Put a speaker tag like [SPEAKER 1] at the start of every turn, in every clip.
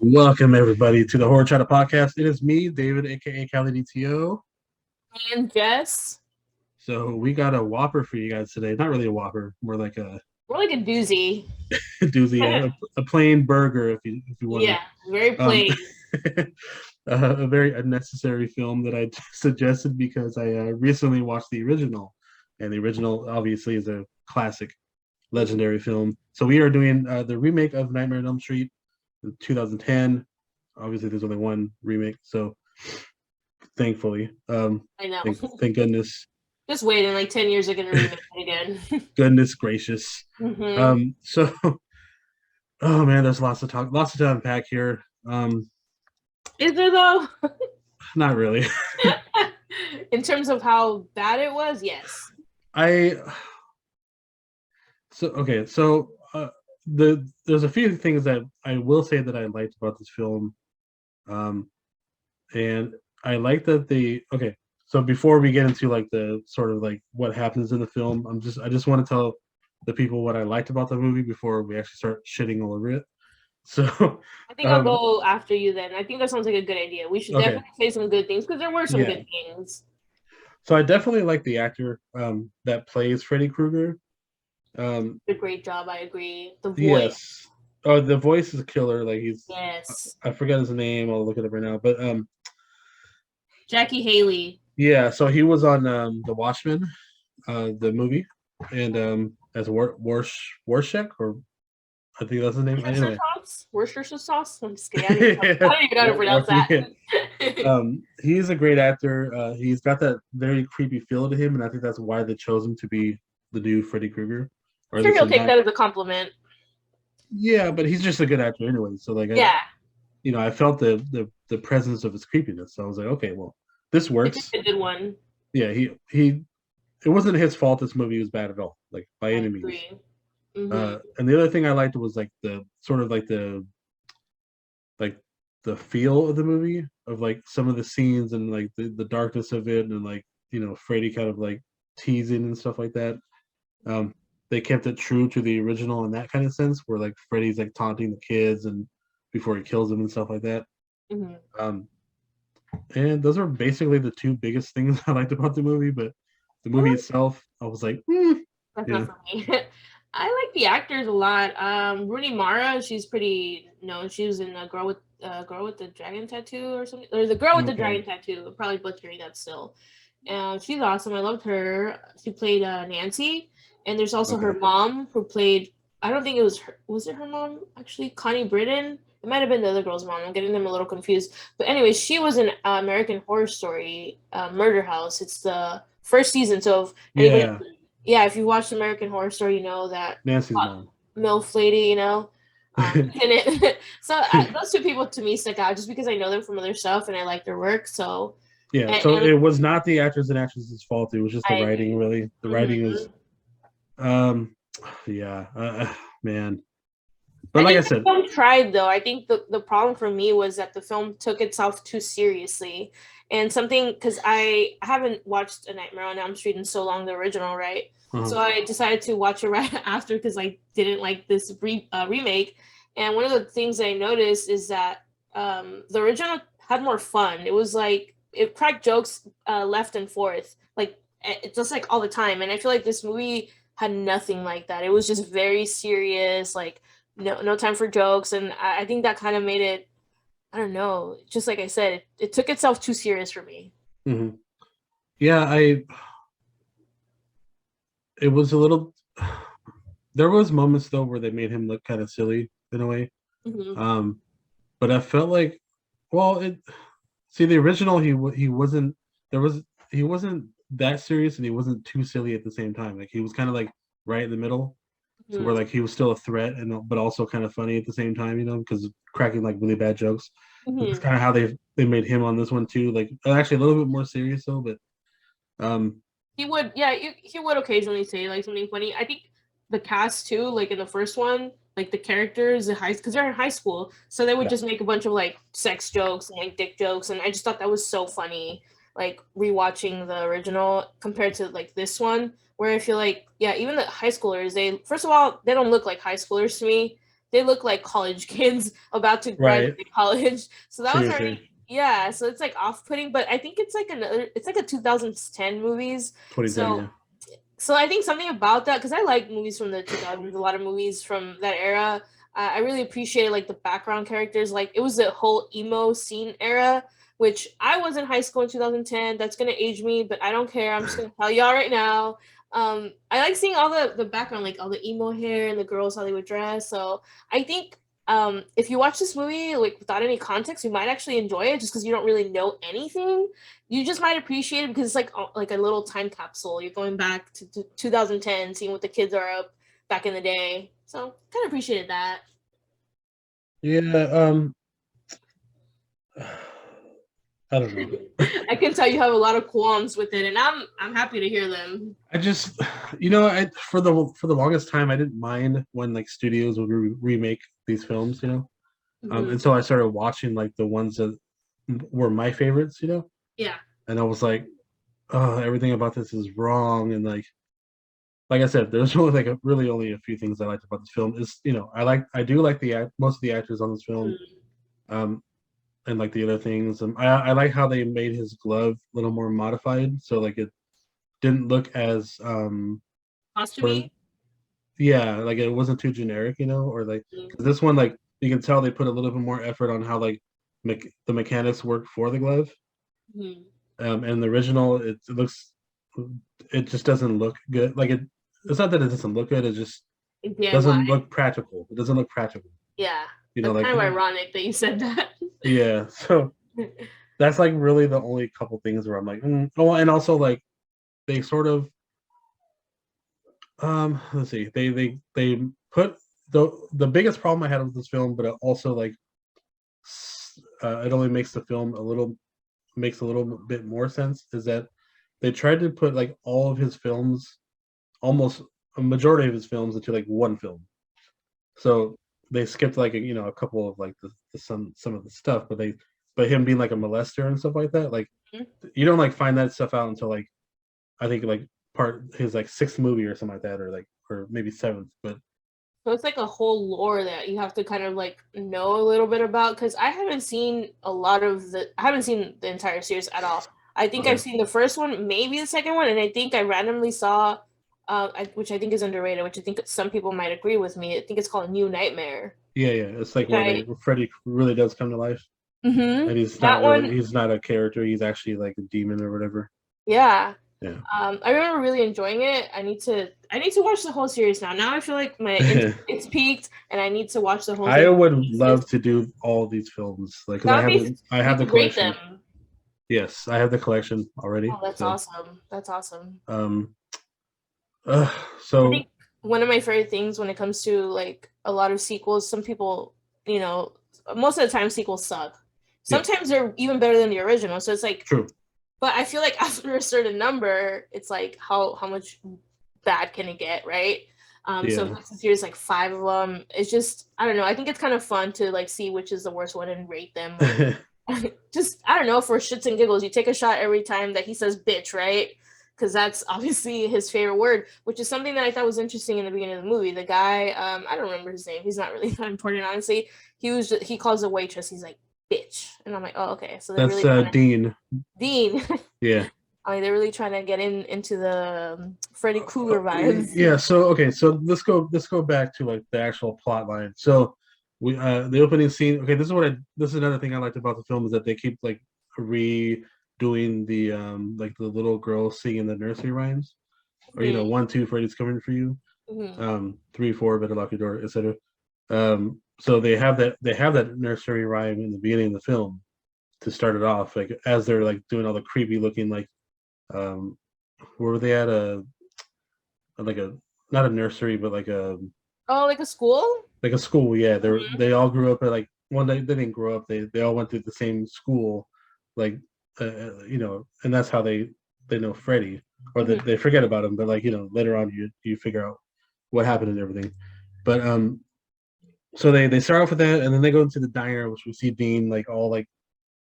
[SPEAKER 1] Welcome everybody to the Horror Chatter podcast. It is me, David, aka Cali DTO.
[SPEAKER 2] And Jess.
[SPEAKER 1] So we got a Whopper for you guys today. Not really a Whopper, more like a
[SPEAKER 2] We're like a doozy.
[SPEAKER 1] doozy, a plain burger if you want
[SPEAKER 2] Yeah, very
[SPEAKER 1] to.
[SPEAKER 2] plain.
[SPEAKER 1] A very unnecessary film that I suggested because I recently watched the original, and the original obviously is a classic, legendary film. So we are doing the remake of Nightmare on Elm Street, in 2010. Obviously, there's only one remake, so thankfully,
[SPEAKER 2] I know.
[SPEAKER 1] thank goodness,
[SPEAKER 2] Just waiting like 10 years, they're gonna remake it again.
[SPEAKER 1] goodness gracious.
[SPEAKER 2] hmm
[SPEAKER 1] So, oh man, there's lots to unpack here.
[SPEAKER 2] Is there though?
[SPEAKER 1] Not really.
[SPEAKER 2] In terms of how bad it was, yes.
[SPEAKER 1] I so okay, so there's a few things that I will say that I liked about this film, um, and I like that they okay. So before we get into like the sort of like what happens in the film, I just want to tell the people what I liked about the movie before we actually start shitting all over it. So,
[SPEAKER 2] I think I'll
[SPEAKER 1] um,
[SPEAKER 2] go after you then. I think that sounds like a good idea. We should
[SPEAKER 1] okay,
[SPEAKER 2] definitely say some good things because there were some
[SPEAKER 1] yeah.
[SPEAKER 2] good things.
[SPEAKER 1] So I definitely like the actor that plays Freddy Krueger.
[SPEAKER 2] A great job, I agree. The voice.
[SPEAKER 1] Yes. Oh, the voice is killer. Like he's,
[SPEAKER 2] Yes.
[SPEAKER 1] I forget his name. I'll look it up right now. But
[SPEAKER 2] Jackie Haley.
[SPEAKER 1] yeah. So he was on The Watchmen, the movie, and as Warshek, or I think that's his name.
[SPEAKER 2] Worcestershire
[SPEAKER 1] Anyway,
[SPEAKER 2] sauce? Worcestershire sauce? I'm just kidding. I don't even know how to pronounce
[SPEAKER 1] yeah.
[SPEAKER 2] that.
[SPEAKER 1] He's a great actor. He's got that very creepy feel to him, and I think that's why they chose him to be the new Freddy Krueger, or
[SPEAKER 2] I'm
[SPEAKER 1] at
[SPEAKER 2] sure
[SPEAKER 1] least
[SPEAKER 2] he'll
[SPEAKER 1] in
[SPEAKER 2] take
[SPEAKER 1] that.
[SPEAKER 2] that as a compliment.
[SPEAKER 1] Yeah, but he's just a good actor anyway. So like,
[SPEAKER 2] Yeah,
[SPEAKER 1] I felt the presence of his creepiness. So I was like, okay, well, this
[SPEAKER 2] it's
[SPEAKER 1] works.
[SPEAKER 2] a good one.
[SPEAKER 1] Yeah, he. It wasn't his fault. This movie was bad at all, like by
[SPEAKER 2] I
[SPEAKER 1] any means.
[SPEAKER 2] agree. hmm
[SPEAKER 1] And the other thing I liked was like the sort of like the feel of the movie, of like some of the scenes and like the darkness of it, and like Freddy kind of like teasing and stuff like that. Um, they kept it true to the original in that kind of sense, where like Freddy's like taunting the kids and before he kills them and stuff like that.
[SPEAKER 2] hmm
[SPEAKER 1] Um, and those are basically the two biggest things I liked about the movie. But the movie
[SPEAKER 2] Really?
[SPEAKER 1] itself, I was like,
[SPEAKER 2] That's not
[SPEAKER 1] yeah,
[SPEAKER 2] for me. I like the actors a lot. Rooney Mara, she's pretty known. She was in Girl with the Dragon Tattoo or something, or the Girl with the
[SPEAKER 1] okay,
[SPEAKER 2] Dragon Tattoo. I'm probably butchering that still. She's awesome. I loved her. She played Nancy, and there's also her
[SPEAKER 1] okay,
[SPEAKER 2] mom who played. I don't think it was her. Was it her mom actually? Connie Britton. It might have been the other girl's mom. I'm getting them a little confused. But anyway, she was in American Horror Story, Murder House. It's the first season. So if anybody,
[SPEAKER 1] yeah,
[SPEAKER 2] yeah, if you watched American Horror Story, you know that
[SPEAKER 1] Nancy's mom.
[SPEAKER 2] MILF lady, in it. So those two people to me stick out just because I know them from other stuff and I like their work. So,
[SPEAKER 1] Yeah, so
[SPEAKER 2] and
[SPEAKER 1] it was not the actors and actresses' fault. It was just the
[SPEAKER 2] I
[SPEAKER 1] writing, really. The writing
[SPEAKER 2] mhm.
[SPEAKER 1] is, yeah, man. But
[SPEAKER 2] I
[SPEAKER 1] like I
[SPEAKER 2] think the
[SPEAKER 1] said,
[SPEAKER 2] film tried though. I think the problem for me was that the film took itself too seriously. And something because I haven't watched A Nightmare on Elm Street in so long, the original, right?
[SPEAKER 1] uh
[SPEAKER 2] So I decided to watch it right after because I didn't like this remake. And one of the things I noticed is that the original had more fun. It was like it cracked jokes left and forth, like it's just like all the time. And I feel like this movie had nothing like that. It was just very serious, like no time for jokes, and I think that kind of made it. I don't know. Just like I said, it took itself too serious for me.
[SPEAKER 1] mhm. Yeah, it was a little. There was moments though where they made him look kind of silly in a way.
[SPEAKER 2] hmm
[SPEAKER 1] Um, but I felt like, well, see the original he wasn't there was he wasn't that serious and he wasn't too silly at the same time. Like he was kind of like right in the middle, to where
[SPEAKER 2] hmm
[SPEAKER 1] like he was still a threat and but also kind of funny at the same time, because cracking like really bad jokes. That's
[SPEAKER 2] hmm
[SPEAKER 1] kind of how they made him on this one too. Like actually a little bit more serious though, but um
[SPEAKER 2] He would, yeah, he would occasionally say like something funny. I think the cast too, like in the first one, like the characters, because they're in high school, so they would
[SPEAKER 1] yeah.
[SPEAKER 2] just make a bunch of like sex jokes and like dick jokes, and I just thought that was so funny. Like rewatching the original compared to like this one, where I feel like yeah, even the high schoolers, they first of all they don't look like high schoolers to me. they look like college kids about to
[SPEAKER 1] Right.
[SPEAKER 2] graduate college. So that was
[SPEAKER 1] Seriously.
[SPEAKER 2] already, yeah. So it's like off-putting, but I think it's like it's like a 2010 movies.
[SPEAKER 1] 2010,
[SPEAKER 2] So
[SPEAKER 1] yeah.
[SPEAKER 2] so I think something about that, because I like movies from the 2000s, a lot of movies from that era. I really appreciated like the background characters. Like it was the whole emo scene era, which I was in high school in 2010. That's gonna age me, but I don't care. I'm just gonna tell y'all right now. I like seeing all the background, like all the emo hair and the girls how they would dress. So I think if you watch this movie like without any context, you might actually enjoy it just because you don't really know anything. You just might appreciate it because it's like a little time capsule. You're going back to 2010, seeing what the kids are up back in the day. So kind of appreciated that.
[SPEAKER 1] Yeah, I don't know.
[SPEAKER 2] I can tell you have a lot of qualms with it, and I'm happy to hear them.
[SPEAKER 1] I just, I for the longest time I didn't mind when like studios would remake these films,
[SPEAKER 2] Mhm.
[SPEAKER 1] until I started watching like the ones that were my favorites,
[SPEAKER 2] Yeah.
[SPEAKER 1] and I was like, oh, everything about this is wrong, and like I said, there's only like really only a few things I liked about this film. Is I do like most of the actors on this film,
[SPEAKER 2] Mhm.
[SPEAKER 1] um, and like the other things. I like how they made his glove a little more modified, so like it didn't look as sort of
[SPEAKER 2] Costumey.
[SPEAKER 1] yeah, like it wasn't too generic, or like 'cause this one like you can tell they put a little bit more effort on how like the mechanics work for the glove.
[SPEAKER 2] Mhm.
[SPEAKER 1] And the original, it just doesn't look good. Like it's not that it doesn't look good. It just doesn't
[SPEAKER 2] DIY.
[SPEAKER 1] look practical. It doesn't look practical.
[SPEAKER 2] Yeah. That's
[SPEAKER 1] Like
[SPEAKER 2] kind of ironic that you said that.
[SPEAKER 1] yeah. So that's like really the only couple things where I'm like, oh, and also like they sort of let's see, they put the biggest problem I had with this film, but it also like it only makes a little bit more sense is that they tried to put like all of his films, almost a majority of his films, into like one film. So they skipped like a couple of like some of the stuff, but him being like a molester and stuff like that, like you don't like find that stuff out until like I think like part his like sixth movie or something like that, or maybe seventh. But
[SPEAKER 2] So it's like a whole lore that you have to kind of like know a little bit about because I haven't seen the entire series at all. I think I've
[SPEAKER 1] okay,
[SPEAKER 2] seen the first one, maybe the second one, and I think I randomly saw, which I think is underrated, which I think some people might agree with me. I think it's called New Nightmare,
[SPEAKER 1] yeah, it's like
[SPEAKER 2] which
[SPEAKER 1] where Freddy really does come to life, and
[SPEAKER 2] that one,
[SPEAKER 1] he's not a character, he's actually like a demon or whatever.
[SPEAKER 2] yeah.
[SPEAKER 1] Yeah.
[SPEAKER 2] I remember really enjoying it. I need to watch the whole series now. Now I feel like my it's peaked, and I need to watch the whole
[SPEAKER 1] I
[SPEAKER 2] thing.
[SPEAKER 1] would love to do all these films, like because
[SPEAKER 2] That would be
[SPEAKER 1] I
[SPEAKER 2] we
[SPEAKER 1] have the
[SPEAKER 2] could rate
[SPEAKER 1] collection.
[SPEAKER 2] them.
[SPEAKER 1] Yes, I have the collection
[SPEAKER 2] Oh,
[SPEAKER 1] already.
[SPEAKER 2] that's
[SPEAKER 1] So,
[SPEAKER 2] awesome. That's awesome.
[SPEAKER 1] um,
[SPEAKER 2] I
[SPEAKER 1] so
[SPEAKER 2] think one of my favorite things when it comes to like a lot of sequels, some people, most of the time sequels suck.
[SPEAKER 1] yeah,
[SPEAKER 2] Sometimes they're even better than the original. So it's like,
[SPEAKER 1] true.
[SPEAKER 2] but I feel like after a certain number, it's like how much bad can it get, right? So
[SPEAKER 1] Yeah,
[SPEAKER 2] since there's like five of them, it's just I don't know. I think it's kind of fun to like see which is the worst one and rate them. Like just I don't know for shits and giggles. You take a shot every time that he says bitch, right? Because that's obviously his favorite word, which is something that I thought was interesting in the beginning of the movie. The guy, I don't remember his name. He's not really that important, honestly. He calls the waitress. He's like bitch, and I'm like, oh okay. So they're
[SPEAKER 1] that's
[SPEAKER 2] really trying to
[SPEAKER 1] Dean.
[SPEAKER 2] Dean.
[SPEAKER 1] Yeah.
[SPEAKER 2] I mean, they're really trying to get into the Freddy Krueger vibes.
[SPEAKER 1] Yeah. So okay. So let's go back to like the actual plot line. So we the opening scene. Okay, this is another thing I liked about the film is that they keep like redoing the like the little girl singing the nursery rhymes, or
[SPEAKER 2] Mm-hmm.
[SPEAKER 1] 1, 2, Freddy's coming for you.
[SPEAKER 2] Mm-hmm.
[SPEAKER 1] 3, 4, better lock your door, etc. So they have that nursery rhyme in the beginning of the film to start it off, like as they're like doing all the creepy looking like um where were they at like a not a nursery but
[SPEAKER 2] Oh, like a school?
[SPEAKER 1] like a school. Yeah,
[SPEAKER 2] Mm-hmm.
[SPEAKER 1] they all grew up at like one day they didn't grow up, they all went through the same school, like and that's how they know Freddy, or that
[SPEAKER 2] Mm-hmm.
[SPEAKER 1] they forget about him, but like later on you figure out what happened and everything. But so they start off with that, and then they go into the diner, which we see Dean like all like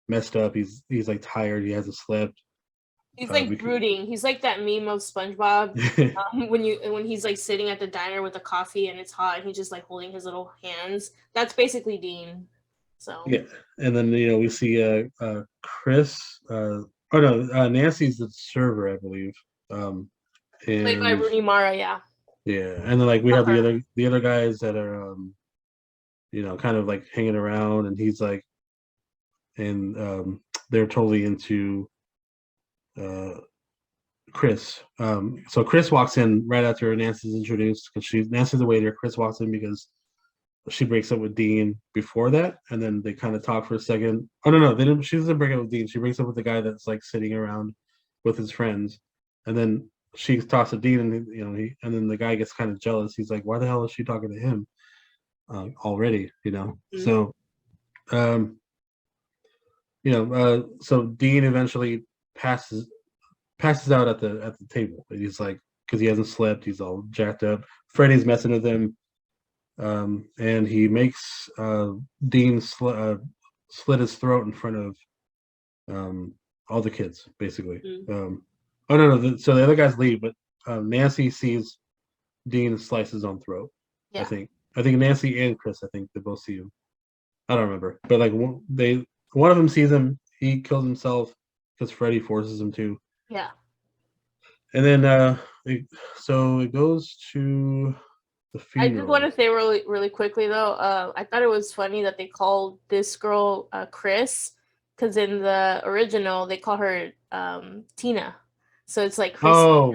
[SPEAKER 1] messed up. He's like tired. He hasn't slept.
[SPEAKER 2] He's like
[SPEAKER 1] Because
[SPEAKER 2] brooding. He's like that meme of SpongeBob when he's like sitting at the diner with the coffee and it's hot and he's just like holding his little hands. That's basically Dean. So
[SPEAKER 1] yeah, and then we see Chris. Oh no, Nancy's the server, I believe. Um,
[SPEAKER 2] played by
[SPEAKER 1] and
[SPEAKER 2] Rooney Mara, yeah.
[SPEAKER 1] yeah, and then like we
[SPEAKER 2] Love
[SPEAKER 1] have
[SPEAKER 2] her.
[SPEAKER 1] the other guys that are kind of like hanging around, and he's like, and they're totally into uh Chris. So Chris walks in right after Nancy's introduced because Nancy's the waiter. Chris walks in because she breaks up with Dean before that, and then they kind of talk for a second. Oh no, they didn't. She doesn't break up with Dean. She breaks up with the guy that's like sitting around with his friends, and then she talks to Dean, and and then the guy gets kind of jealous. He's like, "Why the hell is she talking to him already?"
[SPEAKER 2] Mhm.
[SPEAKER 1] So, um, so Dean eventually passes passes out at the table. And he's like, because he hasn't slept, he's all jacked up. Freddy's messing with him, and he makes Dean slit his throat in front of all the kids, basically.
[SPEAKER 2] Mhm.
[SPEAKER 1] Oh no, so the other guys leave, but Nancy sees Dean slice his own throat. I
[SPEAKER 2] Yeah.
[SPEAKER 1] think. I think Nancy and Chris. I think they both see him. I don't remember, but like one of them sees him. He kills himself because Freddy forces him to.
[SPEAKER 2] Yeah.
[SPEAKER 1] And then so it goes to the
[SPEAKER 2] I just want
[SPEAKER 1] funeral.
[SPEAKER 2] to say really, really quickly though. I thought it was funny that they called this girl Chris, because in the original they call her Tina, so it's like Chris.
[SPEAKER 1] Oh,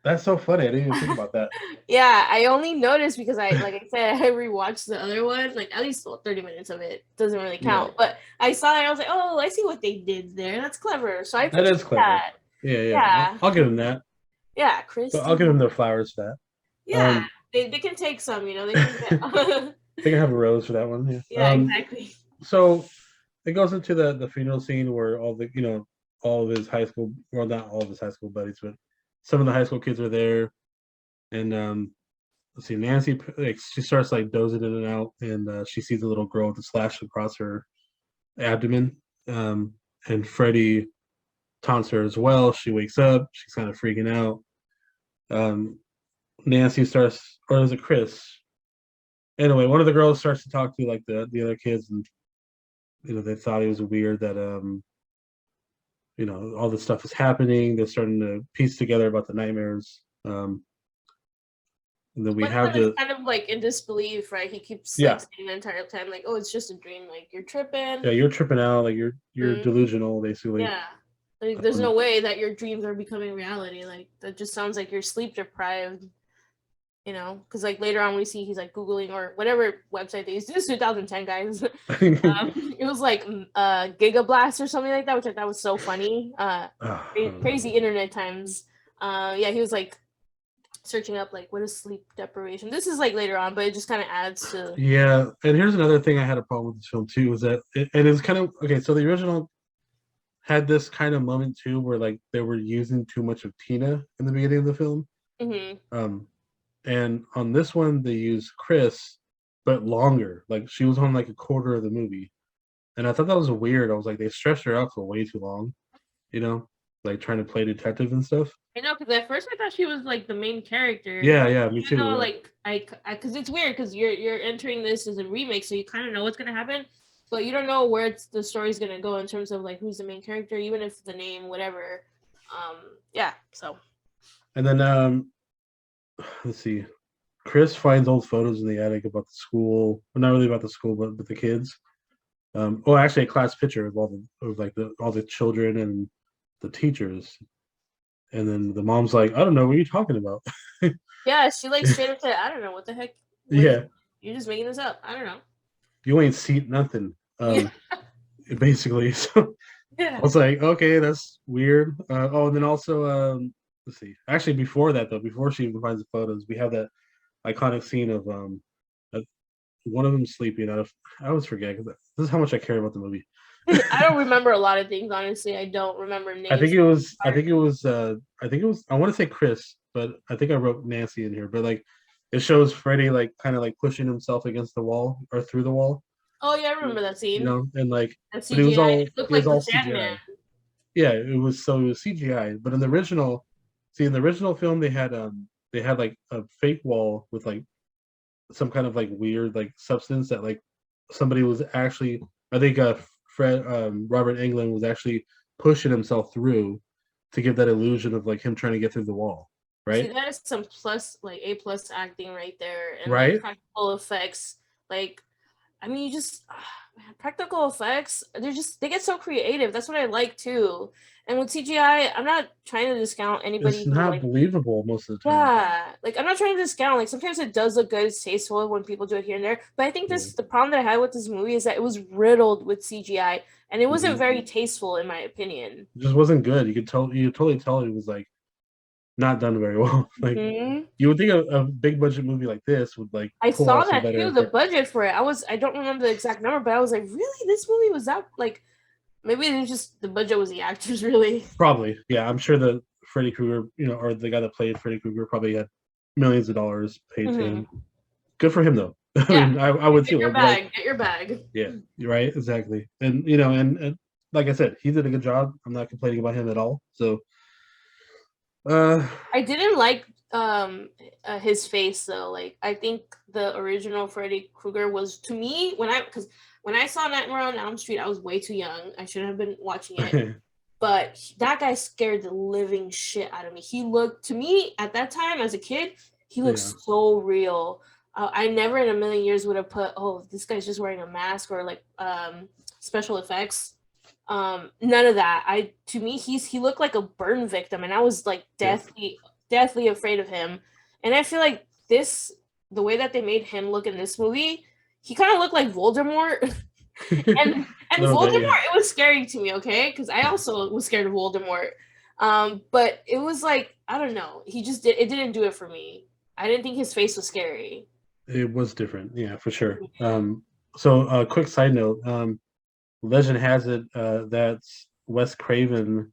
[SPEAKER 1] that's so funny. I didn't even think about that.
[SPEAKER 2] Yeah, I only noticed because like I said, I rewatched the other one, like at least 30 minutes of it doesn't really
[SPEAKER 1] Yeah,
[SPEAKER 2] count. But I saw it, I was like, oh, I see what they did there. That's clever. So I
[SPEAKER 1] that
[SPEAKER 2] appreciate
[SPEAKER 1] is clever.
[SPEAKER 2] that.
[SPEAKER 1] Yeah, yeah.
[SPEAKER 2] Yeah,
[SPEAKER 1] I'll give him that.
[SPEAKER 2] yeah,
[SPEAKER 1] But I'll give
[SPEAKER 2] Christina.
[SPEAKER 1] him their flowers for that.
[SPEAKER 2] Yeah, they can take some, they can get.
[SPEAKER 1] They can have a rose for that one. Yeah.
[SPEAKER 2] Yeah, exactly.
[SPEAKER 1] So it goes into the funeral scene where all of his high school, well, not all of his high school buddies, but some of the high school kids are there, and let's see, Nancy, like she starts like dozing in and out, and she sees a little girl with a slash across her abdomen, and Freddie taunts her as well. She wakes up, she's kind of freaking out. Um, Nancy starts, or is it Chris? Anyway, one of the girls starts to talk to like the other kids, and they thought it was weird that all this stuff is happening. They're starting to piece together about the nightmares. And then we
[SPEAKER 2] One of
[SPEAKER 1] have
[SPEAKER 2] them is
[SPEAKER 1] the
[SPEAKER 2] kind of like in disbelief, right? He keeps like
[SPEAKER 1] yeah,
[SPEAKER 2] saying the entire time, like, "Oh, it's just a dream. Like you're tripping."
[SPEAKER 1] yeah, you're tripping out, like you're
[SPEAKER 2] Mhm.
[SPEAKER 1] delusional, basically.
[SPEAKER 2] Yeah, like there's no
[SPEAKER 1] Um,
[SPEAKER 2] way that your dreams are becoming reality. Like that just sounds like you're sleep deprived. Because like later on we see he's like googling or whatever website they used. This is 2010, guys. It was like Gigablast or something like that, which I thought was so funny. Crazy internet times. Yeah, he was like searching up like what is sleep deprivation. This is like later on, but it just kind of adds to.
[SPEAKER 1] yeah, and here's another thing I had a problem with this film too is that and it's kind of okay. So the original had this kind of moment too where like they were using too much of Tina in the beginning of the film.
[SPEAKER 2] Mhm.
[SPEAKER 1] Um, and on this one they used Chris, but longer. Like she was on like a quarter of the movie, and I thought that was weird. I was like, they stretched her out for way too long, you know, like trying to play detective and stuff.
[SPEAKER 2] I know, because at first I thought she was like the main character,
[SPEAKER 1] Yeah, yeah, me
[SPEAKER 2] even
[SPEAKER 1] too.
[SPEAKER 2] though
[SPEAKER 1] Yeah.
[SPEAKER 2] like because it's weird because you're entering this as a remake, so you kind of know what's gonna happen, but you don't know where the story's gonna go in terms of like who's the main character, even if the name, whatever. Yeah. So.
[SPEAKER 1] And then let's see. Chris finds old photos in the attic about the school. Well, not really about the school, but the kids. Actually, a class picture of all the children and the teachers. And then the mom's like, I don't know what you're talking about.
[SPEAKER 2] Yeah, she like straight up said, "I don't know what the heck. What
[SPEAKER 1] Yeah,
[SPEAKER 2] you're just making this up. I don't know."
[SPEAKER 1] you ain't seen nothing.
[SPEAKER 2] Yeah.
[SPEAKER 1] Basically. So I
[SPEAKER 2] Yeah.
[SPEAKER 1] was like, okay, that's weird. And then also, let's see. Actually, before that though, before she even finds the photos, we have that iconic scene of uh, one of them sleeping. I always forget because this is how much I care about the movie.
[SPEAKER 2] I don't remember a lot of things, honestly. I don't remember
[SPEAKER 1] I think
[SPEAKER 2] names.
[SPEAKER 1] it was. I think it was. I think it was. I want to say Chris, but I think I wrote Nancy in here. But like, it shows Freddy like kind of like pushing himself against the wall or through the wall.
[SPEAKER 2] Oh yeah, I remember that scene.
[SPEAKER 1] And like,
[SPEAKER 2] That
[SPEAKER 1] but it was
[SPEAKER 2] CGI.
[SPEAKER 1] all
[SPEAKER 2] It looked
[SPEAKER 1] it was
[SPEAKER 2] like the
[SPEAKER 1] all
[SPEAKER 2] Sandman.
[SPEAKER 1] CGI. yeah, it was CGI. But in the original, in the original film, they had like a fake wall with like some kind of like weird like substance that like somebody was actually, I think Fred Robert Englund was actually pushing himself through to give that illusion of like him trying to get through the wall,
[SPEAKER 2] See,
[SPEAKER 1] right?
[SPEAKER 2] that is some plus, like A+ acting right there, and like
[SPEAKER 1] Right?
[SPEAKER 2] practical effects. Like, I mean, you just man, practical effects. They get so creative. That's what I like too. And with CGI, I'm not trying to discount
[SPEAKER 1] It's
[SPEAKER 2] anybody who
[SPEAKER 1] not
[SPEAKER 2] like.
[SPEAKER 1] believable most of the time.
[SPEAKER 2] Yeah, like I'm not trying to discount. Like sometimes it does look good, it's tasteful when people do it here and there. But I think
[SPEAKER 1] Yeah.
[SPEAKER 2] this the problem that I had with this movie is that it was riddled with CGI, and it wasn't
[SPEAKER 1] Hmm.
[SPEAKER 2] very tasteful in my opinion.
[SPEAKER 1] It just wasn't good. You could totally tell it was like not done very well. Like
[SPEAKER 2] Hmm.
[SPEAKER 1] you would think a big budget movie like this would like
[SPEAKER 2] I
[SPEAKER 1] pull
[SPEAKER 2] saw
[SPEAKER 1] off some
[SPEAKER 2] that
[SPEAKER 1] better
[SPEAKER 2] too, the
[SPEAKER 1] effects.
[SPEAKER 2] budget for it. I don't remember the exact number, but I was like, really? This movie was that like maybe it was just the budget was the actors really.
[SPEAKER 1] Probably, yeah. I'm sure the Freddy Krueger, or the guy that played Freddy Krueger, probably had millions of dollars paid to him.
[SPEAKER 2] Hmm.
[SPEAKER 1] Good for him, though. I
[SPEAKER 2] Yeah.
[SPEAKER 1] mean, I would
[SPEAKER 2] Get
[SPEAKER 1] too.
[SPEAKER 2] your
[SPEAKER 1] I'd be like,
[SPEAKER 2] bag. Get your bag.
[SPEAKER 1] yeah, you're right, exactly. And and like I said, he did a good job. I'm not complaining about him at all. So, uh,
[SPEAKER 2] I didn't like his face though. Like I think the original Freddy Krueger was to me because when I saw Nightmare on Elm Street, I was way too young. I should have been watching it. But that guy scared the living shit out of me. He looked to me at that time as a kid, he looked
[SPEAKER 1] yeah,
[SPEAKER 2] so real. I never in a million years would have put, oh, this guy's just wearing a mask or like special effects. None of that. To me, he looked like a burn victim, and I was like
[SPEAKER 1] yeah,
[SPEAKER 2] deathly afraid of him. And I feel like the way that they made him look in this movie, he kind of looked like Voldemort. and
[SPEAKER 1] a
[SPEAKER 2] and
[SPEAKER 1] little bit, yeah.
[SPEAKER 2] Voldemort, it was scary to me, okay? Because I also was scared of Voldemort. But it was like I don't know. It didn't do it for me. I didn't think his face was scary.
[SPEAKER 1] It was different, yeah, for sure. So, quick side note. Legend has it that Wes Craven,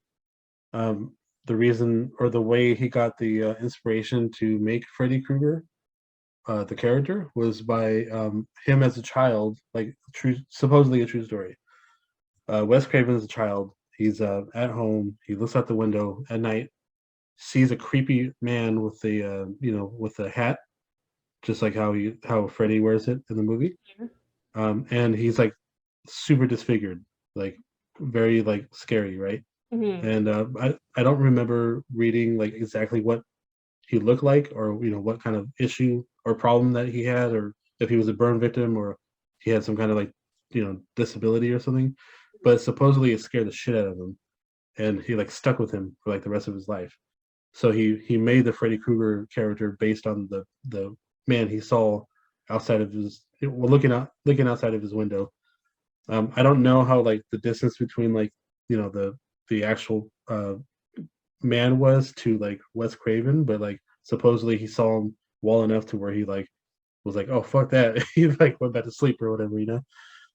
[SPEAKER 1] um, the reason or the way he got the inspiration to make Freddy Krueger, the character, was by him as a child, like supposedly a true story. Wes Craven as a child, he's at home, he looks out the window at night, sees a creepy man with the with a hat, just like how Freddy wears it in the movie, and he's like super disfigured, like very like scary, right?
[SPEAKER 2] Mm-hmm.
[SPEAKER 1] And I don't remember reading like exactly what he looked like, or what kind of issue or problem that he had, or if he was a burn victim, or he had some kind of like disability or something. But supposedly it scared the shit out of him, and he like stuck with him for like the rest of his life. So he made the Freddy Krueger character based on the man he saw outside of his, well, looking outside of his window. I don't know how like the distance between like the actual man was to like Wes Craven, but like supposedly he saw him well enough to where he like was like, oh fuck that, he like went back to sleep or whatever.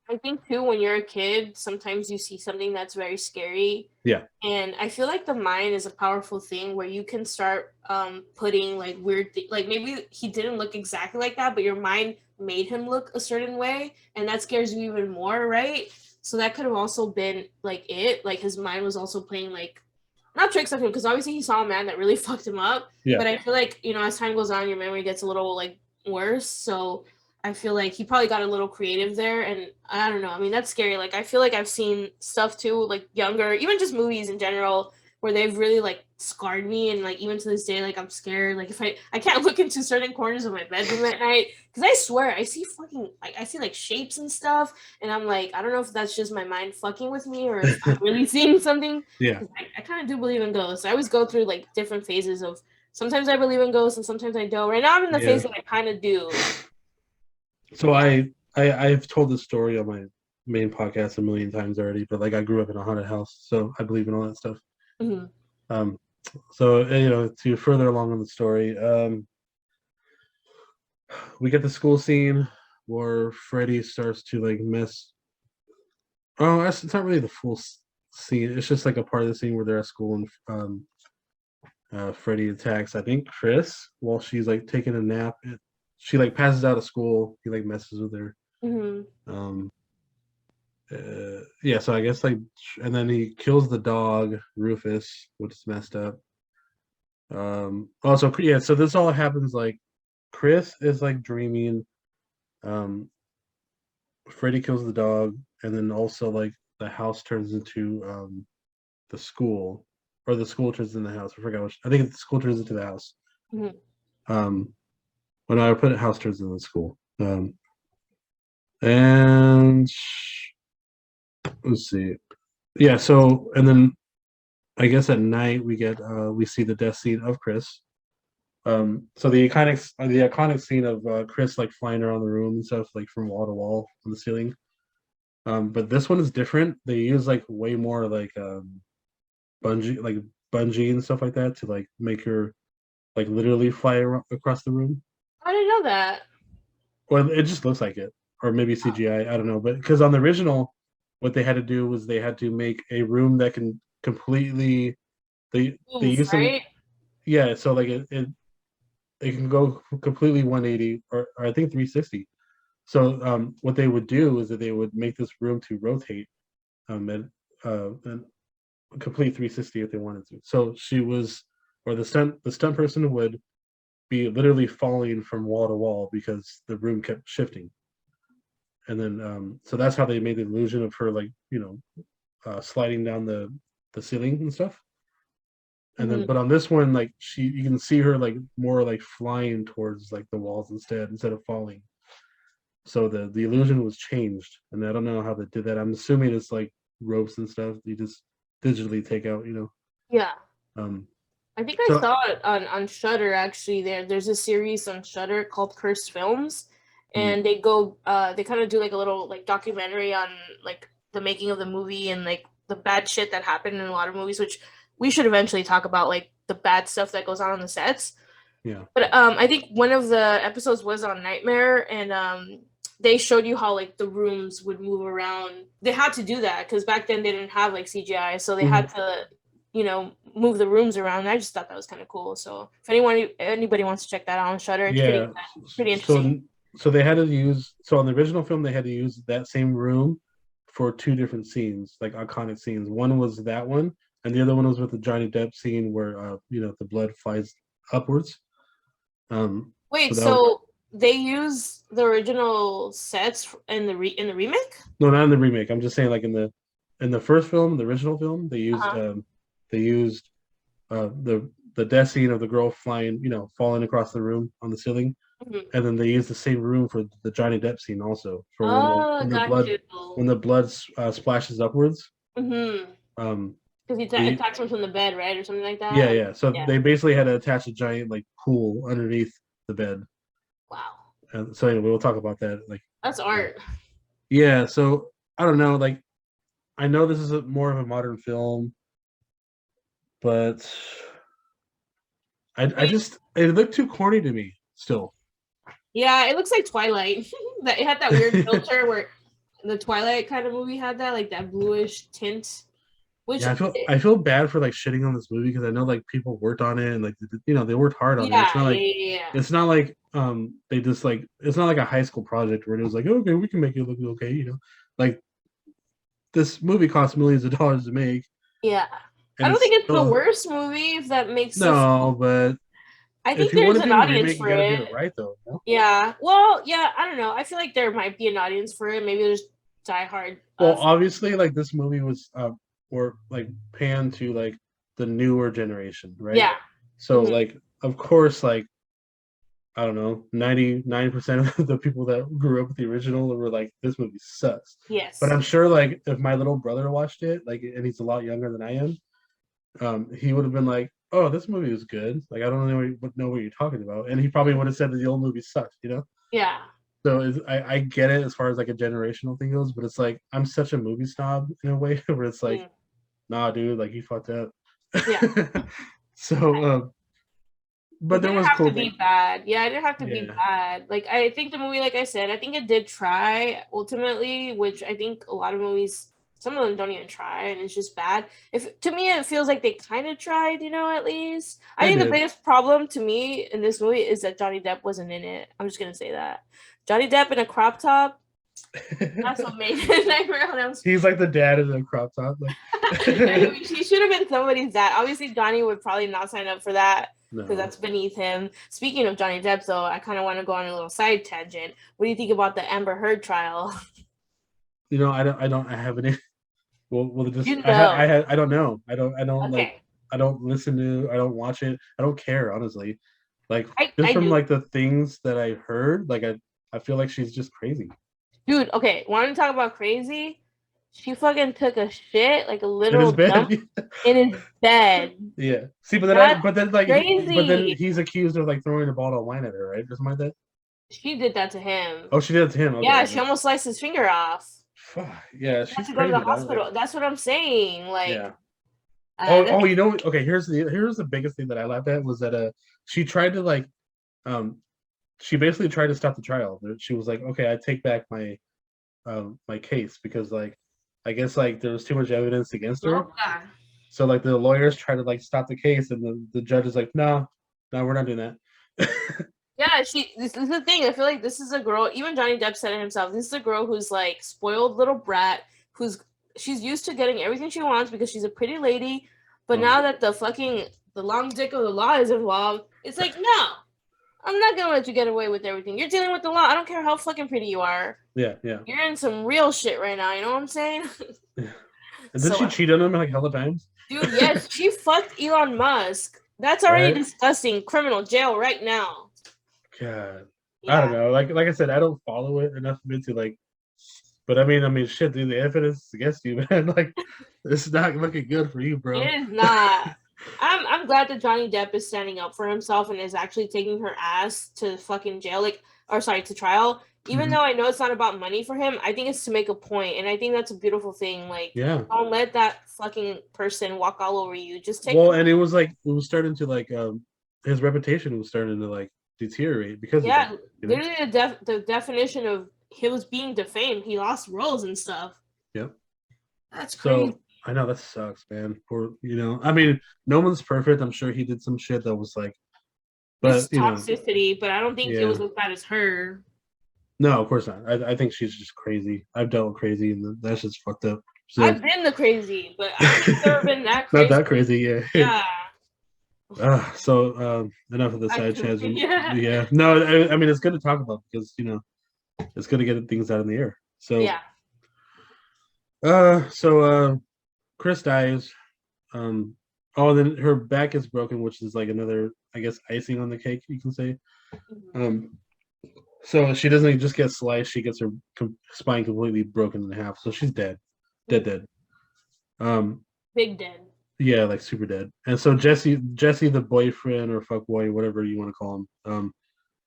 [SPEAKER 2] I think too, when you're a kid, sometimes you see something that's very scary.
[SPEAKER 1] Yeah,
[SPEAKER 2] And I feel like the mind is a powerful thing where you can start putting like like maybe he didn't look exactly like that, but your mind made him look a certain way, and that scares you even more, right? So that could have also been like it. Like his mind was also playing like not tricks on him because obviously he saw a man that really fucked him up.
[SPEAKER 1] yeah,
[SPEAKER 2] But I feel like, as time goes on, your memory gets a little like worse. So I feel like he probably got a little creative there, and I don't know. I mean, that's scary. Like, I feel like I've seen stuff too, like younger, even just movies in general, where they've really like scarred me, and like even to this day, like I'm scared. Like if I can't look into certain corners of my bedroom at night because I swear I see fucking like I see like shapes and stuff, and I'm like I don't know if that's just my mind fucking with me or if I'm really seeing something.
[SPEAKER 1] yeah,
[SPEAKER 2] 'Cause I kind of do believe in ghosts. I always go through like different phases of sometimes I believe in ghosts and sometimes I don't. Right now I'm in the
[SPEAKER 1] yeah.
[SPEAKER 2] phase that I kind of do.
[SPEAKER 1] So
[SPEAKER 2] Yeah.
[SPEAKER 1] I've told this story on my main podcast a million times already, but like I grew up in a haunted house, so I believe in all that stuff.
[SPEAKER 2] Mm-hmm.
[SPEAKER 1] Um, so to further along on the story, we get the school scene where Freddy starts to like mess. Oh, it's not really the full scene. It's just like a part of the scene where they're at school and Freddy attacks, I think, Chris while she's like taking a nap. She like passes out of school. He like messes with her.
[SPEAKER 2] Mm-hmm.
[SPEAKER 1] Um, Yeah, so I guess like, and then he kills the dog Rufus, which is messed up. Also, yeah, so this all happens like Chris is like dreaming. Um, Freddy kills the dog, and then also like the house turns into the school, or the school turns into the house. I forgot which. I think the school turns into the house.
[SPEAKER 2] Mhm.
[SPEAKER 1] When I put it, house turns into the school. And let's see. Yeah, so and then I guess at night we see the death scene of Chris. So the iconic scene of Chris like flying around the room and stuff like from wall to wall on the ceiling. But this one is different. They use like way more like bungee and stuff like that to like make her like literally fly across the room.
[SPEAKER 2] I didn't know that.
[SPEAKER 1] Well, it just looks like it, or maybe CGI. I don't know, but because on the original, what they had to do was they had to make a room that can completely they
[SPEAKER 2] Oof,
[SPEAKER 1] use some
[SPEAKER 2] right?
[SPEAKER 1] yeah. So like it can go completely 180 or I think 360. So what they would do is that they would make this room to rotate and complete 360 if they wanted to. So she was, or the stunt person would be literally falling from wall to wall because the room kept shifting. And then so that's how they made the illusion of her like sliding down the ceiling and stuff. And then
[SPEAKER 2] Mhm.
[SPEAKER 1] but on this one like you can see her like more like flying towards like the walls instead of falling. So the illusion was changed, and I don't know how they did that. I'm assuming it's like ropes and stuff you just digitally take out.
[SPEAKER 2] Yeah.
[SPEAKER 1] Um,
[SPEAKER 2] I think I
[SPEAKER 1] so
[SPEAKER 2] saw it on Shudder actually. There's a series on Shudder called Cursed Films,
[SPEAKER 1] mm,
[SPEAKER 2] and they kind of do like a little like documentary on like the making of the movie and like the bad shit that happened in a lot of movies, which we should eventually talk about, like the bad stuff that goes on the sets.
[SPEAKER 1] yeah,
[SPEAKER 2] But I think one of the episodes was on Nightmare, and they showed you how like the rooms would move around. They had to do that because back then they didn't have like CGI, so they
[SPEAKER 1] mhm,
[SPEAKER 2] had to, move the rooms around. And I just thought that was kind of cool. So if anybody wants to check that out on Shutter, it's
[SPEAKER 1] yeah.
[SPEAKER 2] pretty interesting.
[SPEAKER 1] So they had to use so on the original film they had to use that same room for two different scenes, like iconic scenes. One was that one, and the other one was with the Johnny Depp scene where the blood flies upwards. So
[SPEAKER 2] Wait,
[SPEAKER 1] that was
[SPEAKER 2] so they use the original sets in the remake?
[SPEAKER 1] no, not in the remake. I'm just saying, like in the first film, the original film,
[SPEAKER 2] Uh-huh.
[SPEAKER 1] they used the death scene of the girl flying, falling across the room on the ceiling,
[SPEAKER 2] Mhm.
[SPEAKER 1] and then they used the same room for the Johnny Depp scene also for when the
[SPEAKER 2] Oh,
[SPEAKER 1] when the
[SPEAKER 2] got
[SPEAKER 1] blood
[SPEAKER 2] you.
[SPEAKER 1] when the blood splashes upwards.
[SPEAKER 2] Mm-hmm.
[SPEAKER 1] Um,
[SPEAKER 2] Because he
[SPEAKER 1] the
[SPEAKER 2] attacks him from the bed, right, or something like
[SPEAKER 1] Yeah,
[SPEAKER 2] that.
[SPEAKER 1] yeah. So
[SPEAKER 2] Yeah.
[SPEAKER 1] they basically had to attach a giant like pool underneath the bed.
[SPEAKER 2] Wow.
[SPEAKER 1] And so anyway, we'll talk about that. Like,
[SPEAKER 2] That's
[SPEAKER 1] uh,
[SPEAKER 2] art.
[SPEAKER 1] yeah. So I don't know. Like, I know this is more of a modern film, but I
[SPEAKER 2] Wait,
[SPEAKER 1] just it looked too corny to me still.
[SPEAKER 2] yeah, it looks like Twilight. That it had that weird filter where the Twilight kind of movie had that, like that bluish tint. Which,
[SPEAKER 1] Yeah, I feel bad for like shitting on this movie because I know like people worked on it and like they worked hard on it.
[SPEAKER 2] yeah, yeah, yeah, yeah.
[SPEAKER 1] It's not like they just like it's not like a high school project where it was like okay we can make it look okay like this movie cost millions of dollars to make
[SPEAKER 2] Yeah. I
[SPEAKER 1] and
[SPEAKER 2] don't
[SPEAKER 1] it's
[SPEAKER 2] think it's the
[SPEAKER 1] still
[SPEAKER 2] worst movie, if that makes the
[SPEAKER 1] no, but
[SPEAKER 2] I
[SPEAKER 1] if
[SPEAKER 2] think
[SPEAKER 1] you want
[SPEAKER 2] there's
[SPEAKER 1] to
[SPEAKER 2] an
[SPEAKER 1] do the
[SPEAKER 2] audience
[SPEAKER 1] remake you
[SPEAKER 2] for
[SPEAKER 1] got to
[SPEAKER 2] it.
[SPEAKER 1] do it right though.
[SPEAKER 2] Yeah. Well, yeah, I don't know. I feel like there might be an audience for it. Maybe there's diehard
[SPEAKER 1] Well, obviously like this movie was or like panned to like the newer generation, right?
[SPEAKER 2] yeah.
[SPEAKER 1] So
[SPEAKER 2] Hmm.
[SPEAKER 1] like of course like I don't know, 99% of the people that grew up with the original were like, this movie sucks. But
[SPEAKER 2] Yes.
[SPEAKER 1] I'm sure like if my little brother watched it, like and he's a lot younger than I am, he would have been like, oh, this movie is good. Like I don't know what you're talking about. And he probably would have said that the old movie sucked.
[SPEAKER 2] Yeah.
[SPEAKER 1] So I get it as far as like a generational thing goes, but it's like I'm such a movie snob in a way where it's like,
[SPEAKER 2] Mm.
[SPEAKER 1] nah, dude, like you fucked up.
[SPEAKER 2] Yeah.
[SPEAKER 1] So,
[SPEAKER 2] It
[SPEAKER 1] but there
[SPEAKER 2] didn't
[SPEAKER 1] was
[SPEAKER 2] have
[SPEAKER 1] cool
[SPEAKER 2] to be
[SPEAKER 1] thing.
[SPEAKER 2] bad. Yeah, it didn't have to be
[SPEAKER 1] Yeah,
[SPEAKER 2] bad. Like I think the movie, like I said, I think it did try ultimately, which I think a lot of movies, some of them don't even try, and it's just bad. If to me, it feels like they kind of tried, at least. I
[SPEAKER 1] they
[SPEAKER 2] think the
[SPEAKER 1] did.
[SPEAKER 2] biggest problem to me in this movie is that Johnny Depp wasn't in it. I'm just gonna say that Johnny Depp in a crop top. That's what made Nightmare on Elm Street.
[SPEAKER 1] He's like the dad in a crop top. Like.
[SPEAKER 2] She should have been somebody's dad. Obviously, Johnny would probably not sign up for that because
[SPEAKER 1] No.
[SPEAKER 2] that's beneath him. Speaking of Johnny Depp, though, I kind of want to go on a little side tangent. What do you think about the Amber Heard trial?
[SPEAKER 1] You know, I have any. Well, just
[SPEAKER 2] You know.
[SPEAKER 1] I don't know. I don't like.
[SPEAKER 2] Okay.
[SPEAKER 1] I don't listen to. I don't watch it. I don't care, honestly. Like just
[SPEAKER 2] I
[SPEAKER 1] from
[SPEAKER 2] do.
[SPEAKER 1] like the things that I heard, like I feel like she's just crazy.
[SPEAKER 2] Dude, okay, want to talk about crazy? She fucking took a shit, like a
[SPEAKER 1] In his
[SPEAKER 2] literal
[SPEAKER 1] bed.
[SPEAKER 2] dump in his bed.
[SPEAKER 1] Yeah. See, but then
[SPEAKER 2] That's
[SPEAKER 1] but then
[SPEAKER 2] crazy.
[SPEAKER 1] he's accused of like throwing a bottle of wine at her, right? Or something like that.
[SPEAKER 2] She did that to him.
[SPEAKER 1] Oh, she did it to him.
[SPEAKER 2] Yeah,
[SPEAKER 1] Okay.
[SPEAKER 2] she almost sliced his finger off.
[SPEAKER 1] Fuck. Yeah,
[SPEAKER 2] He had
[SPEAKER 1] she's
[SPEAKER 2] to go to
[SPEAKER 1] crazy,
[SPEAKER 2] the
[SPEAKER 1] dog. Like,
[SPEAKER 2] hospital. That's what I'm saying. Like,
[SPEAKER 1] yeah. Oh,
[SPEAKER 2] that's
[SPEAKER 1] you know, okay. Here's the biggest thing that I laughed at was that she tried to like um she basically tried to stop the trial. She was like, okay, I take back my case because like I guess like there was too much evidence against her.
[SPEAKER 2] oh god.
[SPEAKER 1] So like the lawyers try to like stop the case, and the judge is like, no, no, we're not doing that.
[SPEAKER 2] Yeah, this is the thing. I feel like this is a girl, even Johnny Depp said it himself. This is a girl who's like spoiled little brat, she's used to getting everything she wants because she's a pretty lady. But now that the long dick of the law is involved, it's like, no, I'm not gonna let you get away with everything. You're dealing with the law. I don't care how fucking pretty you are.
[SPEAKER 1] Yeah, yeah.
[SPEAKER 2] You're in some real shit right now, you know what I'm saying?
[SPEAKER 1] And did she cheat on him like hella times?
[SPEAKER 2] Dude, yes, she fucked Elon Musk. That's already disgusting. Criminal jail right now.
[SPEAKER 1] God,
[SPEAKER 2] Yeah.
[SPEAKER 1] I don't know. Like I said, I don't follow it enough for me to like. But I mean, shit, dude. The evidence is against you, man. Like, it's not looking good for you, bro.
[SPEAKER 2] It is not. I'm glad that Johnny Depp is standing up for himself and is actually taking her ass to fucking jail, to trial. Even though I know it's not about money for him, I think it's to make a point, and I think that's a beautiful thing. Like,
[SPEAKER 1] yeah,
[SPEAKER 2] don't let that fucking person walk all over you. Just take.
[SPEAKER 1] Well, and it was starting to like his reputation was starting to like deteriorate because of that,
[SPEAKER 2] literally the definition of he was being defamed. He lost roles and stuff.
[SPEAKER 1] Yep.
[SPEAKER 2] That's crazy.
[SPEAKER 1] So I know that sucks, man. I mean, no one's perfect. I'm sure he did some shit that was like, but
[SPEAKER 2] it's toxicity. But I don't think it was as bad as her.
[SPEAKER 1] No, of course not. I think she's just crazy. I've dealt with crazy, and that's just fucked up. So,
[SPEAKER 2] I've been the crazy, but I've never been that crazy.
[SPEAKER 1] Not that crazy, yeah.
[SPEAKER 2] Yeah.
[SPEAKER 1] So enough of the side tangent.
[SPEAKER 2] Yeah.
[SPEAKER 1] No, I mean it's good to talk about because it's good to get things out in the air. So
[SPEAKER 2] yeah.
[SPEAKER 1] So Chris dies. Then her back is broken, which is like another, I guess, icing on the cake, you can say. So she doesn't just get sliced; she gets her spine completely broken in half. So she's dead. Dead.
[SPEAKER 2] Big dead.
[SPEAKER 1] Yeah, like super dead. And so Jesse, the boyfriend or fuckboy, whatever you want to call him,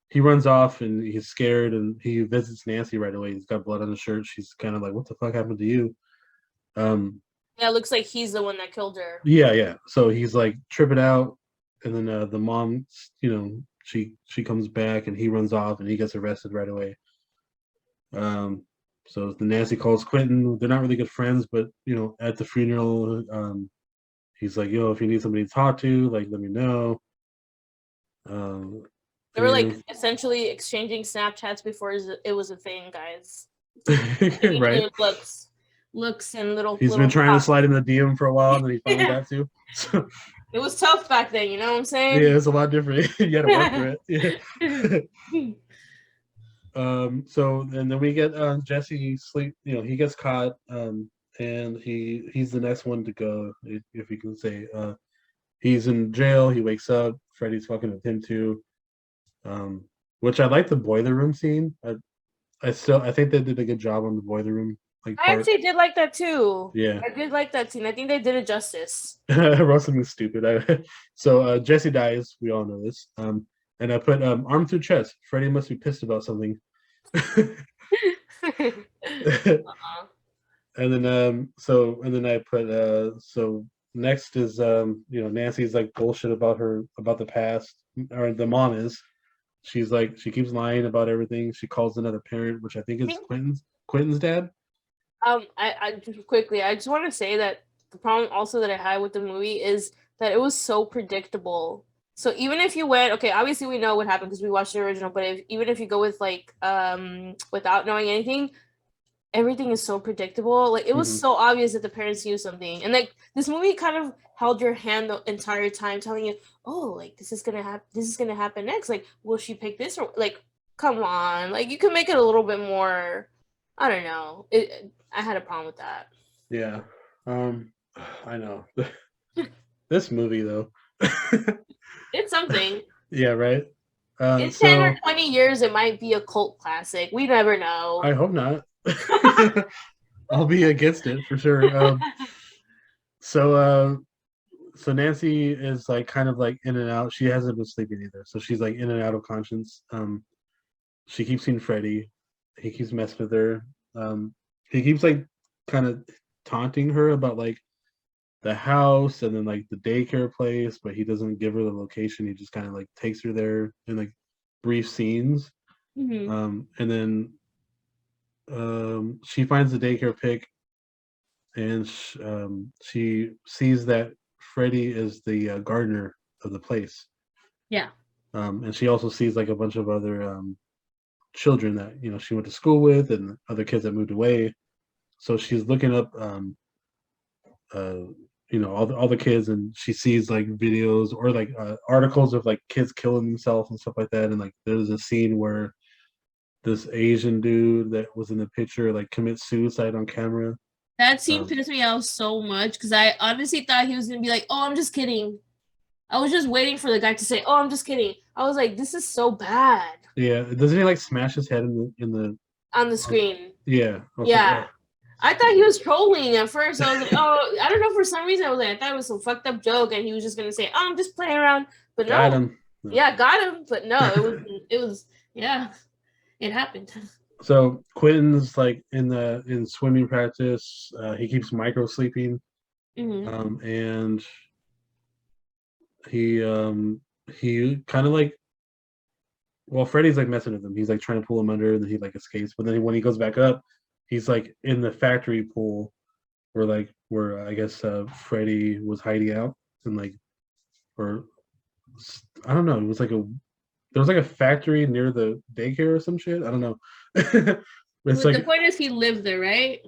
[SPEAKER 1] he runs off and he's scared and he visits Nancy right away. He's got blood on his shirt. She's kind of like, "What the fuck happened to you?"
[SPEAKER 2] Yeah, it looks like he's the one that killed her.
[SPEAKER 1] Yeah. So he's like tripping out, and then the mom, she comes back and he runs off and he gets arrested right away. So the Nancy calls Quentin. They're not really good friends, but at the funeral, he's like, "Yo, if you need somebody to talk to, like, let me know."
[SPEAKER 2] They were like essentially exchanging Snapchats before it was a thing, guys.
[SPEAKER 1] Right.
[SPEAKER 2] Looks and little.
[SPEAKER 1] He's been trying to slide in the DM for a while, and then he finally got to. So,
[SPEAKER 2] it was tough back then, you know what I'm saying?
[SPEAKER 1] Yeah, it's a lot different. You had to work for it. Yeah. So and then we get Jesse sleep. He gets caught. And he's the next one to go, if you can say. He's in jail. He wakes up. Freddy's fucking with him too. Which I like the boiler room scene. I think they did a good job on the boiler room.
[SPEAKER 2] I actually did like that too.
[SPEAKER 1] Yeah,
[SPEAKER 2] I did like that scene. I think they did it justice.
[SPEAKER 1] I wrote something stupid. So Jesse dies. We all know this. And I put arm through chest. Freddy must be pissed about something. And then I put so next is Nancy's like bullshit about the past, or the mom is. She's like, she keeps lying about everything. She calls another parent, which I think is Quentin's dad.
[SPEAKER 2] I just quickly, I just want to say that the problem also that I had with the movie is that it was so predictable. So even if you went, okay, obviously we know what happened because we watched the original, but even if you go with like without knowing anything, everything is so predictable. Like it was
[SPEAKER 1] Mhm.
[SPEAKER 2] so obvious that the parents knew something, and like this movie kind of held your hand the entire time, telling you, "Oh, like this is gonna happen. This is gonna happen next. Like, will she pick this or like? Come on, like you can make it a little bit more. I don't know. I had a problem with that.
[SPEAKER 1] Yeah. Um, I know. This movie though.
[SPEAKER 2] It's something.
[SPEAKER 1] Yeah, right.
[SPEAKER 2] In 10 or
[SPEAKER 1] So
[SPEAKER 2] 20 years, it might be a cult classic. We never know.
[SPEAKER 1] I hope not. I'll be against it for sure. So so Nancy is like kind of like in and out. She hasn't been sleeping either, so she's like in and out of conscience. She keeps seeing Freddy. He keeps messing with her. He keeps like kind of taunting her about like the house and then like the daycare place, but he doesn't give her the location. He just kind of like takes her there in like brief scenes.
[SPEAKER 2] Hmm.
[SPEAKER 1] And then she finds the daycare pic, and she sees that Freddy is the gardener of the place.
[SPEAKER 2] Yeah.
[SPEAKER 1] And she also sees like a bunch of other children that she went to school with, and other kids that moved away. So she's looking up, uh, all the kids, and she sees like videos or like articles of like kids killing themselves and stuff like that. And like there's a scene where this Asian dude that was in the picture like commits suicide on camera.
[SPEAKER 2] That scene
[SPEAKER 1] Um,
[SPEAKER 2] pissed me off so much because I honestly thought he was gonna be like, "Oh, I'm just kidding." I was just waiting for the guy to say, "Oh, I'm just kidding." I was like, "This is so bad."
[SPEAKER 1] yeah, doesn't he like smash his head in the
[SPEAKER 2] On the screen.
[SPEAKER 1] yeah. I was like,
[SPEAKER 2] Yeah.
[SPEAKER 1] oh,
[SPEAKER 2] I thought he was trolling at first. I was like, "Oh, I don't know." For some reason, I was like, I thought it was some fucked up joke, and he was just gonna say, "Oh, I'm just playing around." But
[SPEAKER 1] got
[SPEAKER 2] no,
[SPEAKER 1] him. No.
[SPEAKER 2] yeah, got him. But no, it was, yeah, it happened.
[SPEAKER 1] So Quentin's like in swimming practice. He keeps micro sleeping,
[SPEAKER 2] Hmm.
[SPEAKER 1] and he kind of like, well, Freddy's like messing with him. He's like trying to pull him under, and then he like escapes. But then when he goes back up, he's like in the factory pool where I guess Freddy was hiding out, and like, or I don't know. It was like there was like a factory near the daycare or some shit. I don't know. It's
[SPEAKER 2] But the
[SPEAKER 1] like,
[SPEAKER 2] point is, he lived there, right?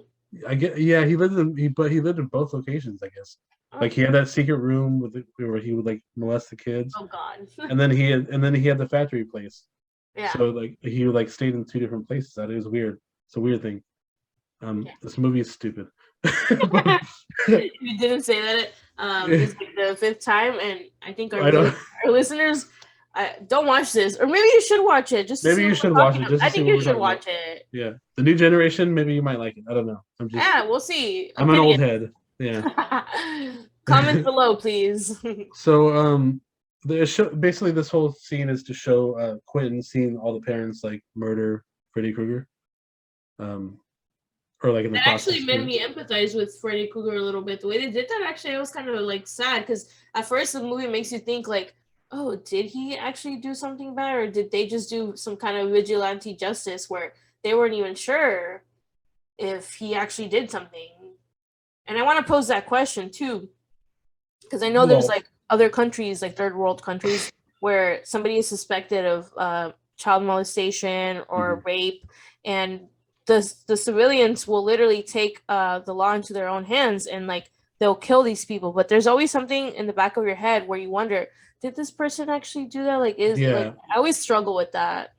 [SPEAKER 1] I get, yeah, he lived in both locations, I guess. Like he
[SPEAKER 2] Okay.
[SPEAKER 1] had that secret room where he would like molest the kids,
[SPEAKER 2] Oh God.
[SPEAKER 1] and then he had the factory place.
[SPEAKER 2] Yeah.
[SPEAKER 1] So like he like stayed in two different places. That is weird. It's a weird thing.
[SPEAKER 2] Okay.
[SPEAKER 1] This movie is stupid. But
[SPEAKER 2] You didn't say that. This is like the fifth time, and I think our
[SPEAKER 1] I don't.
[SPEAKER 2] our listeners don't watch this, or maybe you should watch it just to
[SPEAKER 1] Maybe
[SPEAKER 2] see
[SPEAKER 1] you
[SPEAKER 2] what
[SPEAKER 1] should
[SPEAKER 2] we're
[SPEAKER 1] watch
[SPEAKER 2] talking
[SPEAKER 1] it
[SPEAKER 2] about.
[SPEAKER 1] just to
[SPEAKER 2] I
[SPEAKER 1] see
[SPEAKER 2] think
[SPEAKER 1] what
[SPEAKER 2] you
[SPEAKER 1] we're
[SPEAKER 2] should
[SPEAKER 1] talking about.
[SPEAKER 2] watch it.
[SPEAKER 1] Yeah, the new generation. Maybe you might like it. I don't know.
[SPEAKER 2] Yeah, we'll see.
[SPEAKER 1] I'm an old
[SPEAKER 2] Opinion.
[SPEAKER 1] head. Yeah.
[SPEAKER 2] Comment below, please.
[SPEAKER 1] So basically this whole scene is to show Quentin seeing all the parents like murder Freddy Krueger, um, or like in the
[SPEAKER 2] That actually
[SPEAKER 1] process
[SPEAKER 2] made
[SPEAKER 1] to.
[SPEAKER 2] me empathize with Freddy Krueger a little bit. The way they did that, actually, I was kind of like sad because at first the movie makes you think like, oh, did he actually do something bad, or did they just do some kind of vigilante justice where they weren't even sure if he actually did something? And I want to pose that question too, because I know there's
[SPEAKER 1] Well,
[SPEAKER 2] like other countries, like third world countries, where somebody is suspected of child molestation or
[SPEAKER 1] mhm.
[SPEAKER 2] rape, and the civilians will literally take the law into their own hands and like they'll kill these people. But there's always something in the back of your head where you wonder, did this person actually do that? Like, is like
[SPEAKER 1] Yeah.
[SPEAKER 2] I always struggle with that.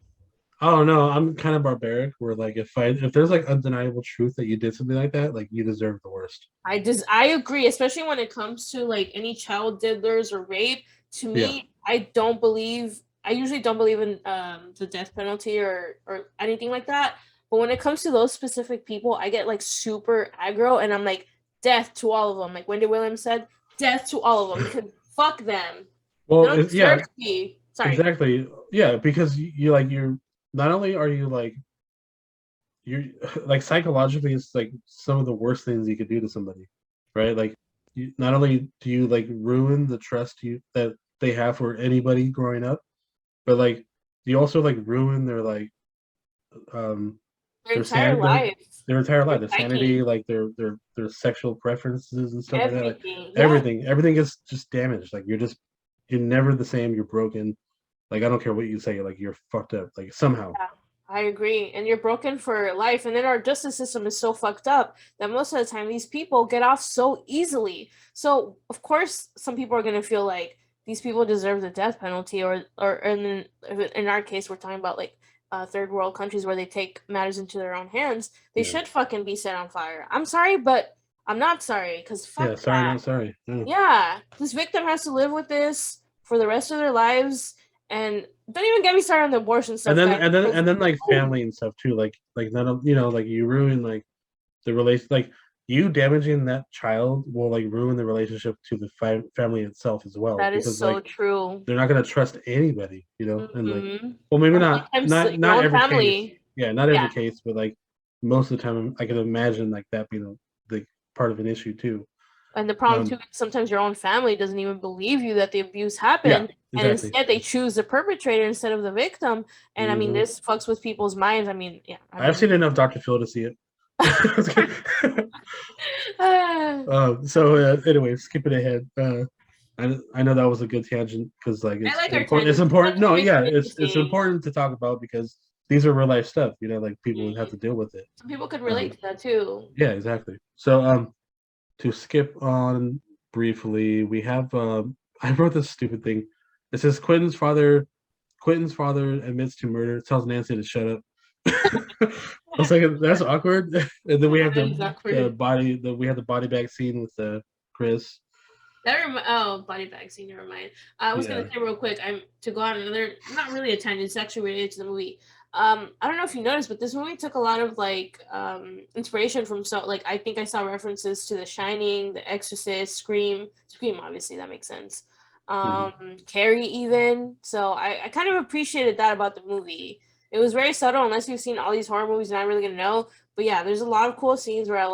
[SPEAKER 1] Oh no, I'm kind of barbaric. Where like if there's like undeniable truth that you did something like that, like you deserve the worst.
[SPEAKER 2] I agree, especially when it comes to like any child diddlers or rape. To
[SPEAKER 1] Yeah.
[SPEAKER 2] me, I don't believe. I usually don't believe in the death penalty or anything like that. But when it comes to those specific people, I get like super aggro, and I'm like, death to all of them. Like Wendy Williams said, death to all of them because fuck them. They
[SPEAKER 1] Well,
[SPEAKER 2] don't
[SPEAKER 1] yeah,
[SPEAKER 2] deserve to be. Sorry.
[SPEAKER 1] exactly. Yeah, because you're not only are you like you're like psychologically, it's like some of the worst things you could do to somebody, right? Like not only do you like ruin the trust that they have for anybody growing up, but like you also like ruin their like um
[SPEAKER 2] Their
[SPEAKER 1] their
[SPEAKER 2] entire
[SPEAKER 1] san their
[SPEAKER 2] life,
[SPEAKER 1] their entire life,
[SPEAKER 2] their
[SPEAKER 1] their sanity,
[SPEAKER 2] psyche,
[SPEAKER 1] like their sexual preferences and stuff like that. Like
[SPEAKER 2] everything. Yeah.
[SPEAKER 1] everything is just damaged. Like you're never the same. You're broken. Like I don't care what you say. Like you're fucked up. Like somehow.
[SPEAKER 2] I agree. And you're broken for life. And then our justice system is so fucked up that most of the time these people get off so easily. So of course some people are gonna feel like these people deserve the death penalty, or and in our case we're talking about like third world countries where they take matters into their own hands. They
[SPEAKER 1] Yeah.
[SPEAKER 2] should fucking be set on fire. I'm sorry, but I'm not sorry because
[SPEAKER 1] Yeah.
[SPEAKER 2] fuck
[SPEAKER 1] Sorry,
[SPEAKER 2] that.
[SPEAKER 1] not sorry. Yeah.
[SPEAKER 2] Yeah, this victim has to live with this for the rest of their lives. And don't even get me started on the abortion
[SPEAKER 1] And
[SPEAKER 2] stuff,
[SPEAKER 1] then
[SPEAKER 2] guys.
[SPEAKER 1] and then
[SPEAKER 2] Because,
[SPEAKER 1] and then like
[SPEAKER 2] oh,
[SPEAKER 1] family and stuff too. Like none of like you ruin like the relation, like you damaging that child will like ruin the relationship to the family itself as well,
[SPEAKER 2] that is
[SPEAKER 1] because
[SPEAKER 2] so
[SPEAKER 1] like
[SPEAKER 2] true.
[SPEAKER 1] they're not gonna trust anybody, and like,
[SPEAKER 2] Hmm.
[SPEAKER 1] well, maybe
[SPEAKER 2] Or
[SPEAKER 1] not
[SPEAKER 2] sometimes
[SPEAKER 1] not
[SPEAKER 2] your
[SPEAKER 1] not
[SPEAKER 2] own
[SPEAKER 1] every case.
[SPEAKER 2] family.
[SPEAKER 1] Yeah, not
[SPEAKER 2] Yeah,
[SPEAKER 1] every case, but like most of the time, I can imagine like that being the part of an issue too.
[SPEAKER 2] and the problem too
[SPEAKER 1] Um,
[SPEAKER 2] is sometimes your own family doesn't even believe you that the abuse
[SPEAKER 1] yeah,
[SPEAKER 2] happened, and
[SPEAKER 1] exactly.
[SPEAKER 2] instead they choose the perpetrator instead of the victim. And I mean,
[SPEAKER 1] Hmm.
[SPEAKER 2] this fucks with people's minds. I mean, yeah, I
[SPEAKER 1] I've
[SPEAKER 2] mean,
[SPEAKER 1] seen enough Dr. Phil to see it.
[SPEAKER 2] I
[SPEAKER 1] Anyway, skipping ahead. I know that was a good tangent because like it's
[SPEAKER 2] like our
[SPEAKER 1] important. It's
[SPEAKER 2] tangents.
[SPEAKER 1] important. No,
[SPEAKER 2] It makes
[SPEAKER 1] yeah,
[SPEAKER 2] it
[SPEAKER 1] it's
[SPEAKER 2] interesting.
[SPEAKER 1] important to talk about because these are real life stuff. Like people have to
[SPEAKER 2] Mhm.
[SPEAKER 1] deal with it.
[SPEAKER 2] Some people could relate
[SPEAKER 1] Um,
[SPEAKER 2] to that too.
[SPEAKER 1] yeah, exactly. So to skip on briefly, we have I wrote this stupid thing. It says Quentin's father admits to murder, tells Nancy to shut up. I was like, that's awkward. And then we have
[SPEAKER 2] That is awkward.
[SPEAKER 1] we have the body bag scene with Chris.
[SPEAKER 2] Oh, body bag scene. Never mind. I was gonna
[SPEAKER 1] Yeah.
[SPEAKER 2] say real quick. I'm to go on another, not really a tangent. It's actually related to the movie. I don't know if you noticed, but this movie took a lot of like inspiration from, so like I think I saw references to The Shining, The Exorcist, Scream. Obviously, that makes sense.
[SPEAKER 1] Mhm.
[SPEAKER 2] Carrie even. So I kind of appreciated that about the movie. It was very subtle. Unless you've seen all these horror movies, you're not really gonna know. But yeah, there's a lot of cool scenes where I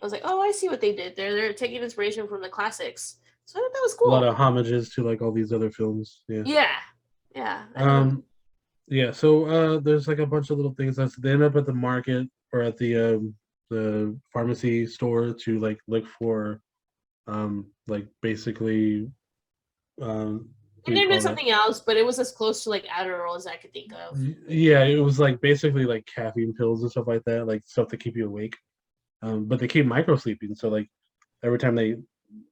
[SPEAKER 2] was like, oh, I see what they did there. They're taking inspiration from the classics. So I thought that was
[SPEAKER 1] A lot
[SPEAKER 2] cool.
[SPEAKER 1] of homages to like all these other films. Yeah.
[SPEAKER 2] Yeah. Yeah. I thought that was
[SPEAKER 1] Um. Yeah. So there's like a bunch of little things that they end up at the market or at the pharmacy store to like look for like basically what
[SPEAKER 2] They
[SPEAKER 1] do you
[SPEAKER 2] named it
[SPEAKER 1] call that?
[SPEAKER 2] something else, but it was as close to like Adderall as I could think of.
[SPEAKER 1] Yeah, it was like basically like caffeine pills and stuff like that, like stuff to keep you awake. But they keep micro sleeping, so like every time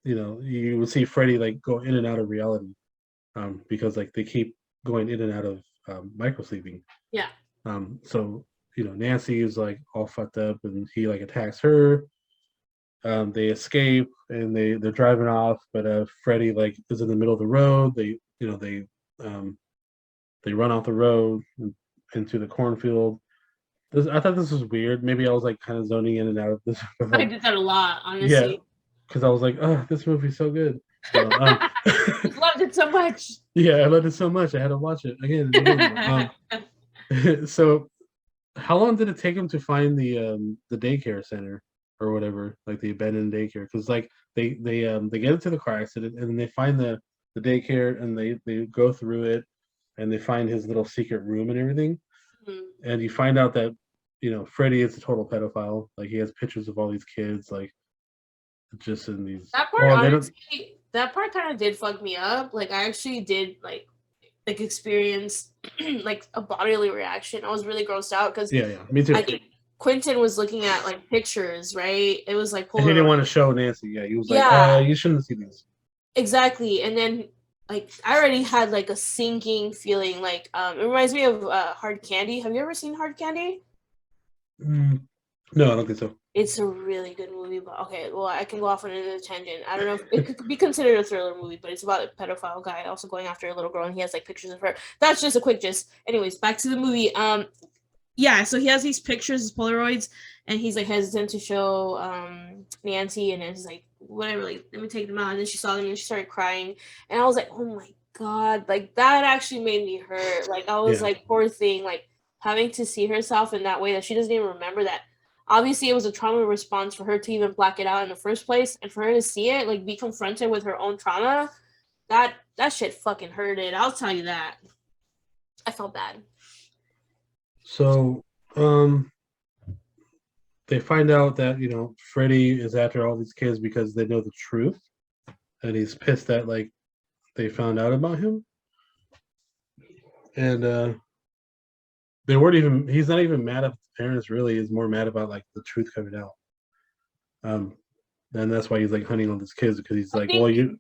[SPEAKER 1] you would see Freddy like go in and out of reality, because like they keep going in and out of micro sleeping.
[SPEAKER 2] Yeah.
[SPEAKER 1] So Nancy is like all fucked up, and he like attacks her. They escape and they're driving off, but Freddy like is in the middle of the road. Um, they run off the road into the cornfield. I thought this was weird. Maybe I was like kind of zoning in and out of this, but
[SPEAKER 2] I
[SPEAKER 1] like,
[SPEAKER 2] did that a lot,
[SPEAKER 1] yeah,
[SPEAKER 2] honestly.
[SPEAKER 1] because I was like, oh, this movie's so good. So,
[SPEAKER 2] Just loved it so much.
[SPEAKER 1] yeah, I loved it so much. I had to watch it again and again. So how long did it take him to find the daycare center or whatever, like the abandoned daycare? Because like they get into the car accident and then they find the daycare and they go through it and they find his little secret room and everything.
[SPEAKER 2] Mhm.
[SPEAKER 1] And you find out that Freddy is a total pedophile. Like he has pictures of all these kids, like just in these.
[SPEAKER 2] That part,
[SPEAKER 1] Well, they don't.
[SPEAKER 2] honestly, that part kind of did fuck me up. Like I actually did like experience like a bodily reaction. I was really grossed out because
[SPEAKER 1] Yeah, yeah, me too.
[SPEAKER 2] I think Quentin was looking at like pictures, right? It was like
[SPEAKER 1] And he didn't want to
[SPEAKER 2] Polaroid.
[SPEAKER 1] show Nancy. Yeah, he was like,
[SPEAKER 2] Yeah,
[SPEAKER 1] you shouldn't see these.
[SPEAKER 2] exactly. And then like I already had like a sinking feeling. Like it reminds me of Hard Candy. Have you ever seen Hard Candy?
[SPEAKER 1] Mm, no, I don't think so.
[SPEAKER 2] It's a really good movie, but okay, well, I can go off on another tangent. I don't know if it could be considered a thriller movie, but it's about a pedophile guy also going after a little girl, and he has like pictures of her. That's just a quick gist. Anyways, back to the movie. Yeah, so he has these pictures, these Polaroids, and he's like hesitant to show Nancy, and it's like whatever, like let me take them out. And then she saw them and she started crying, and I was like, oh my god, like that actually made me hurt. Like I was
[SPEAKER 1] Yeah,
[SPEAKER 2] like, poor thing, like having to see herself in that way that she doesn't even remember that. Obviously, it was a trauma response for her to even black it out in the first place, and for her to see it, like be confronted with her own trauma. That shit fucking hurted. I'll tell you that. I felt bad.
[SPEAKER 1] so um they find out that Freddy is after all these kids because they know the truth, and he's pissed that like they found out about him. And they weren't even. He's not even mad at the parents. Really, he's more mad about like the truth coming out. Um, and that's why he's like hunting all these kids because he's
[SPEAKER 2] I
[SPEAKER 1] like, well,
[SPEAKER 2] think
[SPEAKER 1] you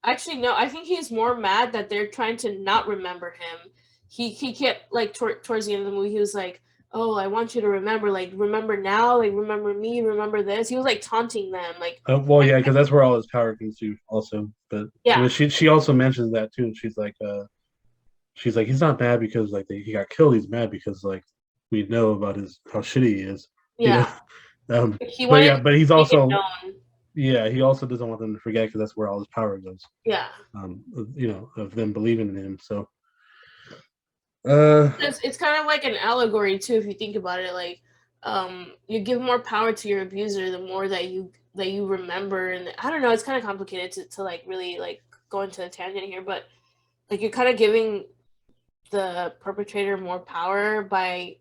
[SPEAKER 2] actually no, I think he's more mad that they're trying to not remember him. He kept like towards the end of the movie, he was like, "Oh, I want you to remember, like remember now, like remember me, remember this." He was like taunting them, like,
[SPEAKER 1] well, yeah, because that's where all his power comes to, also. But I
[SPEAKER 2] yeah,
[SPEAKER 1] mean, she also mentions that too. She's like, he's not mad because like he got killed. He's mad because like we know about his how shitty he is, you know.
[SPEAKER 2] yeah. He
[SPEAKER 1] But
[SPEAKER 2] wanted
[SPEAKER 1] yeah,
[SPEAKER 2] to
[SPEAKER 1] but he's
[SPEAKER 2] make it
[SPEAKER 1] also
[SPEAKER 2] known.
[SPEAKER 1] yeah, he also doesn't want them to forget because that's where all his power goes.
[SPEAKER 2] Yeah.
[SPEAKER 1] You know, of them believing in him. So, uh,
[SPEAKER 2] It's kind of like an allegory too, if you think about it. Like, you give more power to your abuser, the more that you remember. And I don't know, it's kind of complicated to like really like go into a tangent here, but like you're kind of giving the perpetrator more power by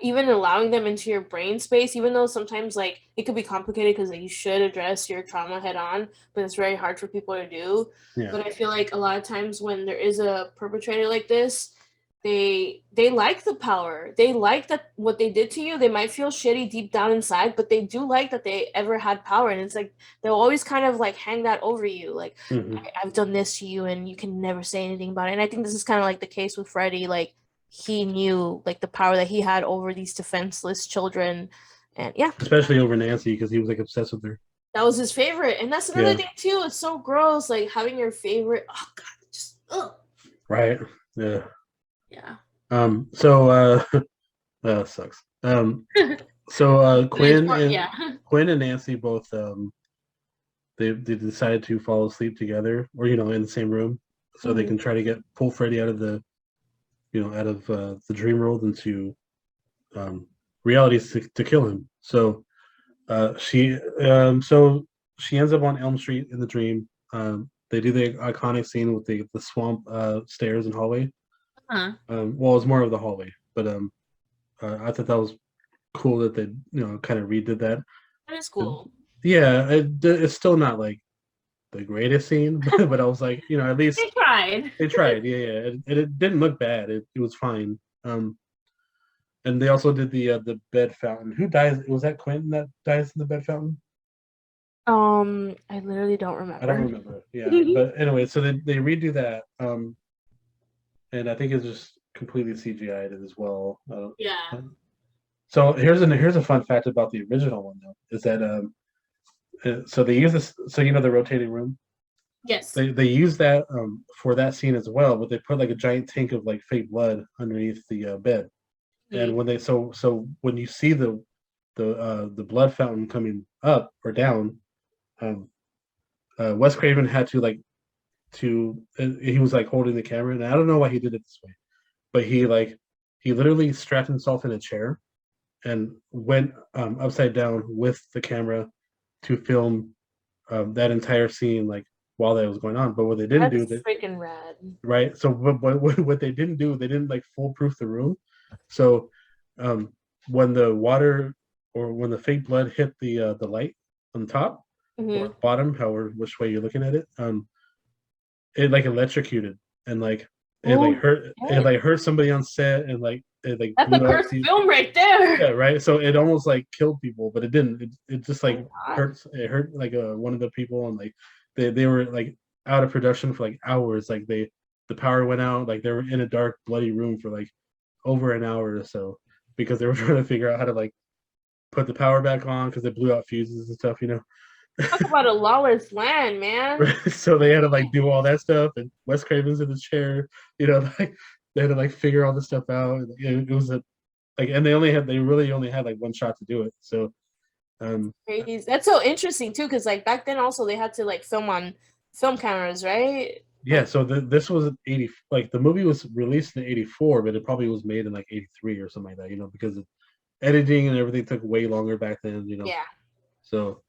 [SPEAKER 2] even allowing them into your brain space, even though sometimes like it could be complicated because like, you should address your trauma head on, but it's very hard for people to do.
[SPEAKER 1] yeah,
[SPEAKER 2] But I feel like a lot of times when there is a perpetrator like this, they like the power. They like that what they did to you. They might feel shitty deep down inside, but they do like that they ever had power. And it's like they'll always kind of like hang that over you. Like
[SPEAKER 1] hmm
[SPEAKER 2] I've done this to you and you can never say anything about it. And I think this is kind of like the case with Freddie. Like he knew like the power that he had over these defenseless children. And yeah,
[SPEAKER 1] especially over Nancy because he was like obsessed with her.
[SPEAKER 2] that was his favorite. And that's another
[SPEAKER 1] Yeah,
[SPEAKER 2] thing too. It's so gross, like having your favorite. Oh god, just ugh.
[SPEAKER 1] right. Yeah.
[SPEAKER 2] Yeah.
[SPEAKER 1] So sucks. So
[SPEAKER 2] It's more, yeah.
[SPEAKER 1] Quinn and Nancy both they decided to fall asleep together, or you know, in the same room, so they
[SPEAKER 2] Mhm.
[SPEAKER 1] can try to pull Freddy out of the out of the dream world into um, reality to kill him. So so she ends up on Elm Street in the dream. They do the iconic scene with the swamp stairs and hallway.
[SPEAKER 2] Uh-huh.
[SPEAKER 1] Well, it's more of the hallway, but I thought that was cool that they kind of redid that.
[SPEAKER 2] That is cool.
[SPEAKER 1] Yeah, it's still not like the greatest scene, but I was like, at
[SPEAKER 2] They
[SPEAKER 1] least
[SPEAKER 2] tried.
[SPEAKER 1] they tried. Yeah, yeah, it didn't look bad. It was fine. And they also did the bed fountain. Who dies? Was that Quentin that dies in the bed fountain?
[SPEAKER 2] I literally don't
[SPEAKER 1] I don't
[SPEAKER 2] remember.
[SPEAKER 1] remember. Yeah, but anyway, so they redo that, and I think it's just completely CGI'd as well.
[SPEAKER 2] Yeah.
[SPEAKER 1] So here's a fun fact about the original one though is that so they use this, so the rotating room,
[SPEAKER 2] Yes.
[SPEAKER 1] they use that for that scene as well, but they put like a giant tank of like fake blood underneath the bed. And
[SPEAKER 2] Mhm.
[SPEAKER 1] when they when you see the blood fountain coming up or down, um, Wes Craven had to he was like holding the camera, and I don't know why he did it this way, but he literally strapped himself in a chair and went upside down with the camera to film that entire scene like while that was going on. But what they didn't do
[SPEAKER 2] That's
[SPEAKER 1] that
[SPEAKER 2] freaking rad.
[SPEAKER 1] right. So what they didn't do, they didn't like foolproof the room. So um, when the water or when the fake blood hit the light on top or
[SPEAKER 2] Hmm.
[SPEAKER 1] bottom, however which way you're looking at it, it like electrocuted and like
[SPEAKER 2] Oh,
[SPEAKER 1] it
[SPEAKER 2] shit.
[SPEAKER 1] like hurt somebody on set and like it like
[SPEAKER 2] That's a
[SPEAKER 1] blew out
[SPEAKER 2] cursed film right there.
[SPEAKER 1] yeah, right. So it almost like killed people, but it didn't. It just
[SPEAKER 2] Oh my
[SPEAKER 1] like
[SPEAKER 2] god.
[SPEAKER 1] hurts. It hurt like one of the people, and like they were like out of production for like hours. Like the power went out. Like they were in a dark, bloody room for like over an hour or so because they were trying to figure out how to like put the power back on because it blew out fuses and stuff.
[SPEAKER 2] Talk about a lawless land, man.
[SPEAKER 1] So they had to like do all that stuff, and Wes Craven's in his chair. Like they had to like figure all this stuff out. It was a like, and they really only had like one shot to do it. So
[SPEAKER 2] Crazy. That's so interesting too, because like back then also they had to like film on film cameras, right?
[SPEAKER 1] yeah,
[SPEAKER 2] Like
[SPEAKER 1] so this was 80, like the movie was released in 84, but it probably was made in like 83 or something like that, because editing and everything took way longer back then.
[SPEAKER 2] yeah.
[SPEAKER 1] So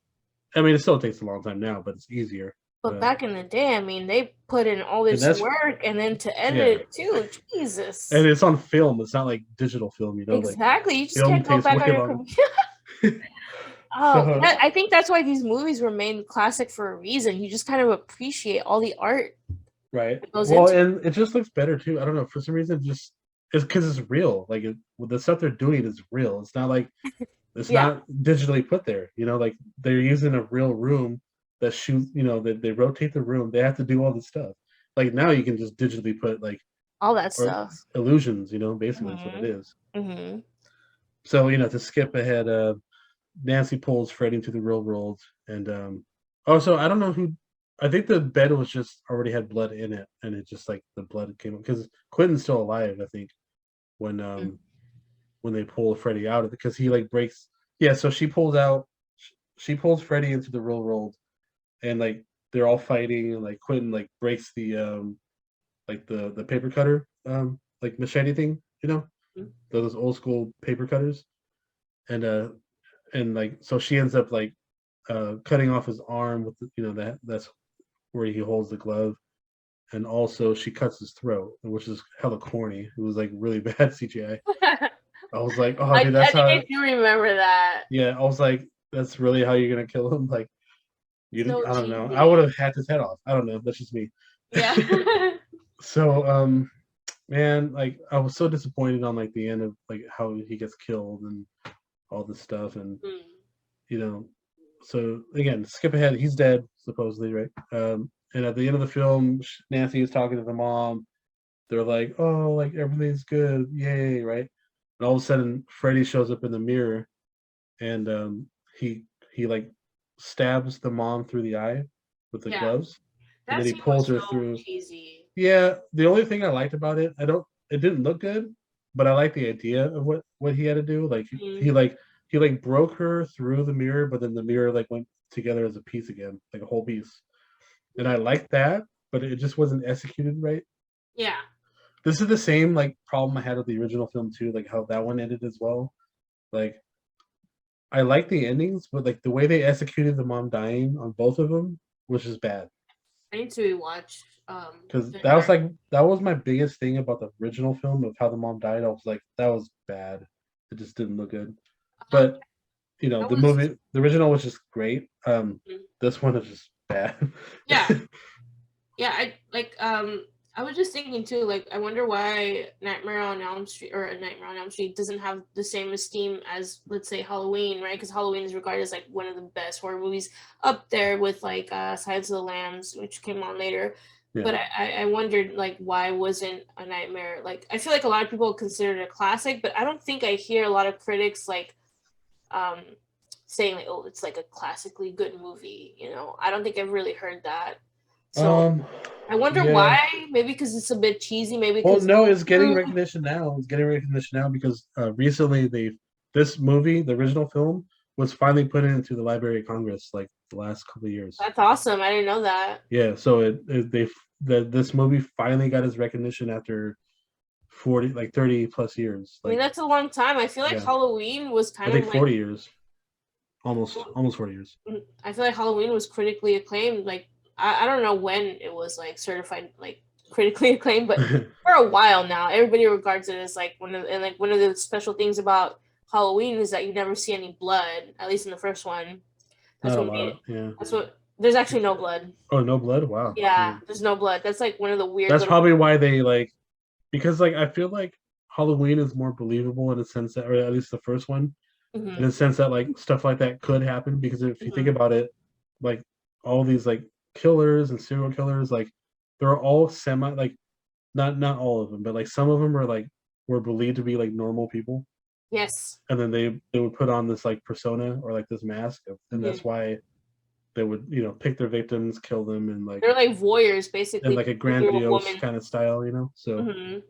[SPEAKER 1] I mean, it still takes a long time now, but it's easier.
[SPEAKER 2] But back in the day, I mean, they put in all
[SPEAKER 1] And
[SPEAKER 2] this
[SPEAKER 1] that's
[SPEAKER 2] work and then to edit
[SPEAKER 1] yeah,
[SPEAKER 2] it too.
[SPEAKER 1] and
[SPEAKER 2] Jesus.
[SPEAKER 1] it's on film. It's not like digital film, like
[SPEAKER 2] Exactly. You just
[SPEAKER 1] film
[SPEAKER 2] can't go
[SPEAKER 1] takes
[SPEAKER 2] back
[SPEAKER 1] way
[SPEAKER 2] on your
[SPEAKER 1] longer.
[SPEAKER 2] computer. Oh,
[SPEAKER 1] So
[SPEAKER 2] I think that's why these movies remain classic for a reason. You just kind of appreciate all the art
[SPEAKER 1] right,
[SPEAKER 2] that goes
[SPEAKER 1] well,
[SPEAKER 2] into it.
[SPEAKER 1] and it just looks better too. I don't know, for some reason, just it's because it's real. Like the stuff they're doing is real. It's not like it's
[SPEAKER 2] Yeah.
[SPEAKER 1] not digitally put there. Like they're using a real room that shoot. That they rotate the room. They have to do all this stuff. Like now you can just digitally put like
[SPEAKER 2] All that
[SPEAKER 1] or
[SPEAKER 2] stuff.
[SPEAKER 1] illusions. Basically that's what it
[SPEAKER 2] Mhm.
[SPEAKER 1] is.
[SPEAKER 2] Mhm.
[SPEAKER 1] So to skip ahead, Nancy pulls Freddy into the real world, and also I don't know who. I think the bed was just already had blood in it, and it just like the blood came up because Quentin's still alive. I think when when they pull Freddy out of it because he like breaks. Yeah, so she pulls out. She pulls Freddy into the real world, and like they're all fighting, and like Quentin like breaks the like the paper cutter like machete thing,
[SPEAKER 2] Mhm.
[SPEAKER 1] those old school paper cutters, and like so she ends up like cutting off his arm with that's where he holds the glove, and also she cuts his throat, which is hella corny. It was like really bad CGI. I was like, oh dude,
[SPEAKER 2] I
[SPEAKER 1] that's
[SPEAKER 2] think
[SPEAKER 1] how.
[SPEAKER 2] I do remember that.
[SPEAKER 1] Yeah, I was like, that's really how you're gonna kill him. Like
[SPEAKER 2] So
[SPEAKER 1] I don't know. I would
[SPEAKER 2] cheesy.
[SPEAKER 1] have hacked his head off. I don't know. That's just me.
[SPEAKER 2] Yeah.
[SPEAKER 1] So man, like I was so disappointed on like the end of like how he gets killed and all this stuff, and
[SPEAKER 2] Mm.
[SPEAKER 1] you know so again, skip ahead, he's dead supposedly, right? And at the end of the film, Nancy is talking to the mom. They're like, oh, like everything's good, yay, right? And all of a sudden Freddy shows up in the mirror, and he like stabs the mom through the eye with the
[SPEAKER 2] Yeah.
[SPEAKER 1] gloves, and
[SPEAKER 2] That
[SPEAKER 1] then he
[SPEAKER 2] scene was
[SPEAKER 1] pulls her
[SPEAKER 2] so
[SPEAKER 1] through.
[SPEAKER 2] cheesy.
[SPEAKER 1] Yeah, the only thing I liked about it, it didn't look good, but I like the idea of what he had to do. Like
[SPEAKER 2] Mhm.
[SPEAKER 1] he like broke her through the mirror, but then the mirror like went together as a piece again, like a whole piece. And I liked that, but it just wasn't executed right.
[SPEAKER 2] Yeah.
[SPEAKER 1] This is the same like problem I had with the original film too, like how that one ended as well. Like I like the endings, but like the way they executed the mom dying on both of them was just bad.
[SPEAKER 2] I need to rewatch
[SPEAKER 1] Because
[SPEAKER 2] the entire.
[SPEAKER 1] that was my biggest thing about the original film of how the mom died. I was like, that was bad. It just didn't look good.
[SPEAKER 2] Um,
[SPEAKER 1] But
[SPEAKER 2] I
[SPEAKER 1] the
[SPEAKER 2] was.
[SPEAKER 1] movie, the original was just great.
[SPEAKER 2] Mhm.
[SPEAKER 1] This one is just bad.
[SPEAKER 2] Yeah. Yeah, I was just thinking too, like I wonder why Nightmare on Elm Street or Nightmare on Elm Street doesn't have the same esteem as let's say Halloween, right? Because Halloween is regarded as like one of the best horror movies up there with like Silence of the Lambs, which came on later.
[SPEAKER 1] Yeah.
[SPEAKER 2] But I wondered like why wasn't A Nightmare like I feel like a lot of people consider it a classic, but I don't think I hear a lot of critics like um saying like, oh, it's like a classically good movie, I don't think I've really heard that. So
[SPEAKER 1] um.
[SPEAKER 2] I wonder
[SPEAKER 1] Yeah.
[SPEAKER 2] why. Maybe because it's a bit cheesy. Maybe
[SPEAKER 1] Well,
[SPEAKER 2] because
[SPEAKER 1] no, it's getting recognition now. It's getting recognition now because recently this movie, the original film, was finally put into the Library of Congress like the last couple of years.
[SPEAKER 2] that's awesome. I didn't know that.
[SPEAKER 1] Yeah, so this movie finally got its recognition after 40 like 30 plus years.
[SPEAKER 2] I mean,
[SPEAKER 1] Like
[SPEAKER 2] that's a long time. I feel like
[SPEAKER 1] yeah,
[SPEAKER 2] Halloween was
[SPEAKER 1] I
[SPEAKER 2] kind of
[SPEAKER 1] think
[SPEAKER 2] like
[SPEAKER 1] 40 years, almost 40 years.
[SPEAKER 2] I feel like Halloween was critically acclaimed. Like I don't know when it was like certified like critically acclaimed, but for a while now, everybody regards it as like one of the special things about Halloween is that you never see any blood. At least in the first one, that's
[SPEAKER 1] Not a
[SPEAKER 2] what made
[SPEAKER 1] lot.
[SPEAKER 2] it.
[SPEAKER 1] Yeah.
[SPEAKER 2] That's what. There's actually no blood.
[SPEAKER 1] Oh, no blood. Wow.
[SPEAKER 2] Yeah,
[SPEAKER 1] Mm.
[SPEAKER 2] there's no blood. That's like one of the weird
[SPEAKER 1] That's
[SPEAKER 2] little.
[SPEAKER 1] probably why they like because like I feel like Halloween is more believable in a sense that, or at least the first one, in
[SPEAKER 2] Mhm,
[SPEAKER 1] a sense that like stuff like that could happen. Because if you think
[SPEAKER 2] mhm.
[SPEAKER 1] about it, like all these like killers and serial killers, like they're all semi like not all of them, but like some of them are like were believed to be like normal people,
[SPEAKER 2] Yes.
[SPEAKER 1] and then they would put on this like persona or like this mask, and that's
[SPEAKER 2] Mhm.
[SPEAKER 1] why they would pick their victims, kill them, and like
[SPEAKER 2] They're like voyeurs,
[SPEAKER 1] in
[SPEAKER 2] basically,
[SPEAKER 1] like a
[SPEAKER 2] through a
[SPEAKER 1] grandiose
[SPEAKER 2] woman.
[SPEAKER 1] kind of style, so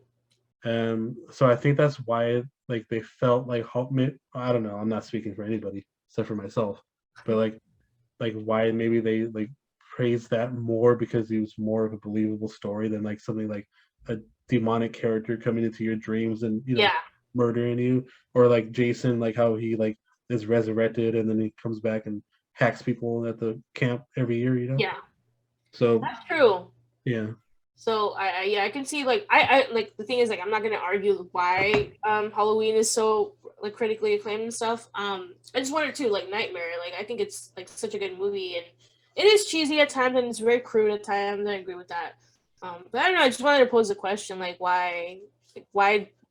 [SPEAKER 2] Mhm.
[SPEAKER 1] so I think that's why like they felt like I don't know, I'm not speaking for anybody except for myself, but like why maybe they like praise that more because it was more of a believable story than like something like a demonic character coming into your dreams and
[SPEAKER 2] Yeah.
[SPEAKER 1] murdering you, or like Jason, like how he like is resurrected and then he comes back and hacks people at the camp every year.
[SPEAKER 2] Yeah.
[SPEAKER 1] So
[SPEAKER 2] That's true.
[SPEAKER 1] yeah.
[SPEAKER 2] So yeah, I can see like I like the thing is like I'm not gonna argue why Halloween is so like critically acclaimed and stuff. I just wanted to like Nightmare. Like I think it's like such a good movie and it is cheesy at times and it's very crude at times. I agree with that. But I don't know. I just wanted to pose a question like why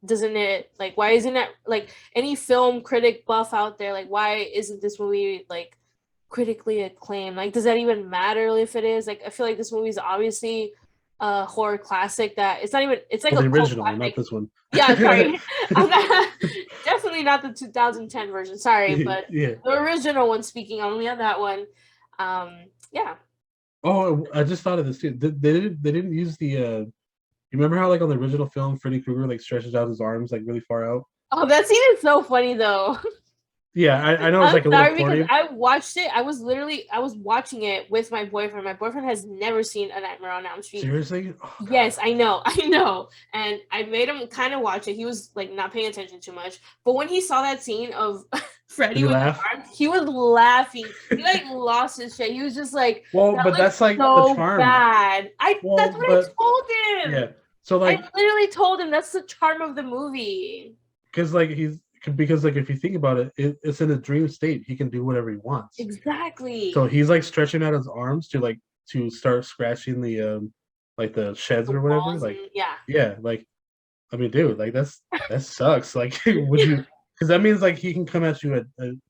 [SPEAKER 2] doesn't it like why isn't it like any film critic buff out there, like why isn't this movie like critically acclaimed? Like does that even matter if it is? Like I feel like this movie is obviously a horror classic that it's not even, it's like
[SPEAKER 1] Well,
[SPEAKER 2] a
[SPEAKER 1] the
[SPEAKER 2] cult
[SPEAKER 1] original, not
[SPEAKER 2] classic.
[SPEAKER 1] this one.
[SPEAKER 2] Yeah, sorry. I'm not, definitely not the 2010 version, sorry, but
[SPEAKER 1] Yeah.
[SPEAKER 2] the original one, speaking only on that one. Yeah.
[SPEAKER 1] Oh, I just thought of this too. They didn't use the. You remember how like on the original film, Freddy Krueger like stretches out his arms like really far out?
[SPEAKER 2] Oh, that scene is so funny though.
[SPEAKER 1] Yeah, I know it's
[SPEAKER 2] I'm
[SPEAKER 1] like a little
[SPEAKER 2] sorry because
[SPEAKER 1] corny.
[SPEAKER 2] I watched it. I was watching it with my boyfriend. My boyfriend has never seen A Nightmare on Elm Street.
[SPEAKER 1] Seriously? Oh, God.
[SPEAKER 2] Yes, I know. And I made him kind of watch it. He was like not paying attention too much. But when he saw that scene of Freddy
[SPEAKER 1] Did he
[SPEAKER 2] with
[SPEAKER 1] laugh?
[SPEAKER 2] the arms, he was laughing. He like lost his shit. He was just like,
[SPEAKER 1] Well,
[SPEAKER 2] that
[SPEAKER 1] but
[SPEAKER 2] looks
[SPEAKER 1] that's like the
[SPEAKER 2] so
[SPEAKER 1] charm.
[SPEAKER 2] bad.
[SPEAKER 1] Well,
[SPEAKER 2] That's what I told him.
[SPEAKER 1] Yeah. So like,
[SPEAKER 2] I literally told him that's the charm of the movie.
[SPEAKER 1] because like because like if you think about it, it's in a dream state. He can do whatever he wants.
[SPEAKER 2] Exactly.
[SPEAKER 1] So he's like stretching out his arms to start scratching the like the sheds or whatever. Like yeah, like I mean, dude, like that sucks. Like would you? Because that means like he can come at you at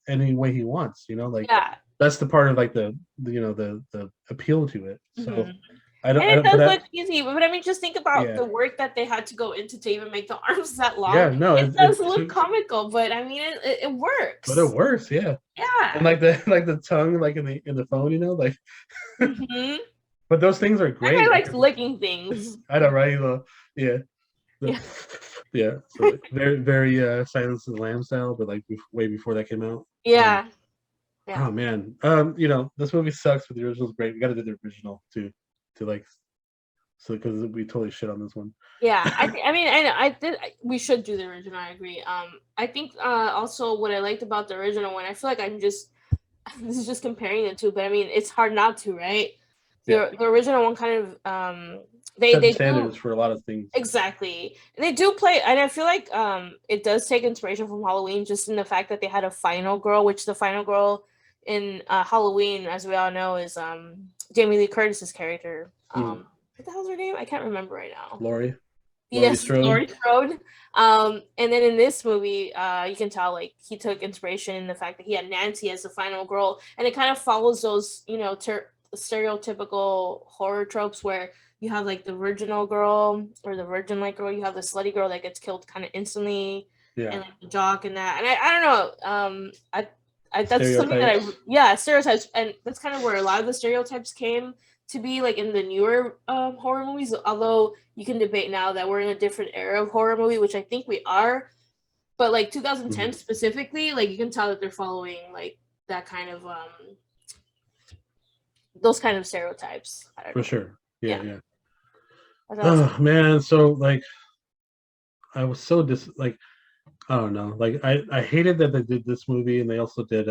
[SPEAKER 1] any way he wants. You know, like
[SPEAKER 2] yeah.
[SPEAKER 1] that's the part of like the the appeal to it. So.
[SPEAKER 2] Mhm.
[SPEAKER 1] I don't.
[SPEAKER 2] And it
[SPEAKER 1] I
[SPEAKER 2] does
[SPEAKER 1] don't
[SPEAKER 2] look easy, but I mean, just think about
[SPEAKER 1] yeah.
[SPEAKER 2] the work that they had to go into to even make the arms that long.
[SPEAKER 1] Yeah, no,
[SPEAKER 2] it does look comical, but I mean, it works.
[SPEAKER 1] But it works, yeah.
[SPEAKER 2] Yeah.
[SPEAKER 1] And like the tongue, like in the phone, you know, like.
[SPEAKER 2] Mm-hmm.
[SPEAKER 1] But those things are great.
[SPEAKER 2] I like licking things.
[SPEAKER 1] I know, right? Yeah.
[SPEAKER 2] Yeah.
[SPEAKER 1] Yeah. So very Silence of the Lambs style, but like way before that came out.
[SPEAKER 2] Yeah. Yeah.
[SPEAKER 1] Oh man. You know, this movie sucks, but the original's great. We got to do the original to like, so because we totally shit on this one.
[SPEAKER 2] Yeah, we should do the original. I agree. I think also what I liked about the original one, I feel like I'm just this is just comparing the two, but I mean it's hard not to, right? The original one kind of they
[SPEAKER 1] standards for a lot of things.
[SPEAKER 2] Exactly, and they do play, and I feel like it does take inspiration from Halloween, just in the fact that they had a final girl, which the final girl in Halloween, as we all know, is Jamie Lee Curtis's character. What the hell's her name? I can't remember right now.
[SPEAKER 1] Laurie.
[SPEAKER 2] Yes, Laurie Strode. And then in this movie, you can tell like he took inspiration in the fact that he had Nancy as the final girl, and it kind of follows those, you know, stereotypical horror tropes where you have like the virginal girl or the virgin-like girl, you have the slutty girl that gets killed kind of instantly, and like the jock and that. And I don't know, that's something that stereotypes, and that's kind of where a lot of the stereotypes came to be, like in the newer horror movies, although you can debate now that we're in a different era of horror movie, which I think we are, but like 2010 specifically, like you can tell that they're following like that kind of those kind of stereotypes.
[SPEAKER 1] For sure. Yeah.
[SPEAKER 2] Oh
[SPEAKER 1] man, so like I was so I don't know, like I hated that they did this movie, and they also did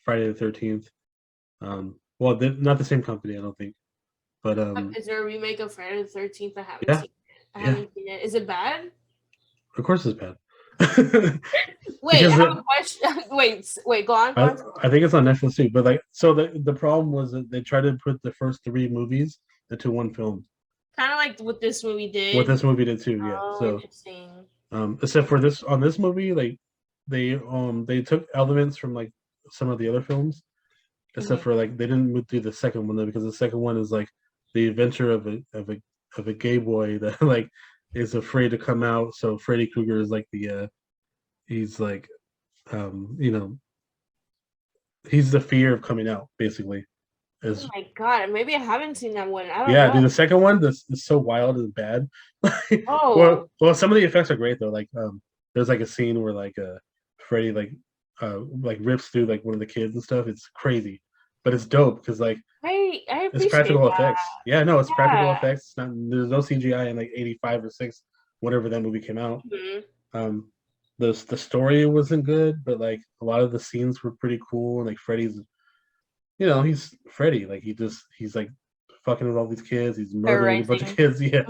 [SPEAKER 1] Friday the 13th. Well, not the same company, I don't think. But
[SPEAKER 2] is there a remake of Friday the 13th? I haven't seen it. I haven't seen it. Is it bad?
[SPEAKER 1] Of course it's bad.
[SPEAKER 2] Wait, I have a question. Wait, go on.
[SPEAKER 1] I think it's on Netflix too. But like, so the problem was that they tried to put the first 3 movies into one film.
[SPEAKER 2] Kind of like what this movie did.
[SPEAKER 1] What this movie did too, yeah.
[SPEAKER 2] Oh,
[SPEAKER 1] so
[SPEAKER 2] interesting.
[SPEAKER 1] Except for this movie, like they took elements from like some of the other films, except for like they didn't do the second one though, because the second one is like the adventure of a gay boy that like is afraid to come out. So Freddy Krueger is like he's like you know, he's the fear of coming out basically.
[SPEAKER 2] Oh my god, maybe I haven't seen that one. I don't know.
[SPEAKER 1] Dude, the second one is so wild and bad. Well, some of the effects are great though. Like there's like a scene where like Freddy like rips through like one of the kids and stuff. It's crazy, but it's dope because like it's practical effects. Yeah, no, it's practical effects. It's not, there's no CGI in like 85 or 6, whatever that movie came out. The story wasn't good, but like a lot of the scenes were pretty cool, and like Freddy's, you know, he's Freddy. Like he's like fucking with all these kids. He's murdering a bunch of kids. Yeah.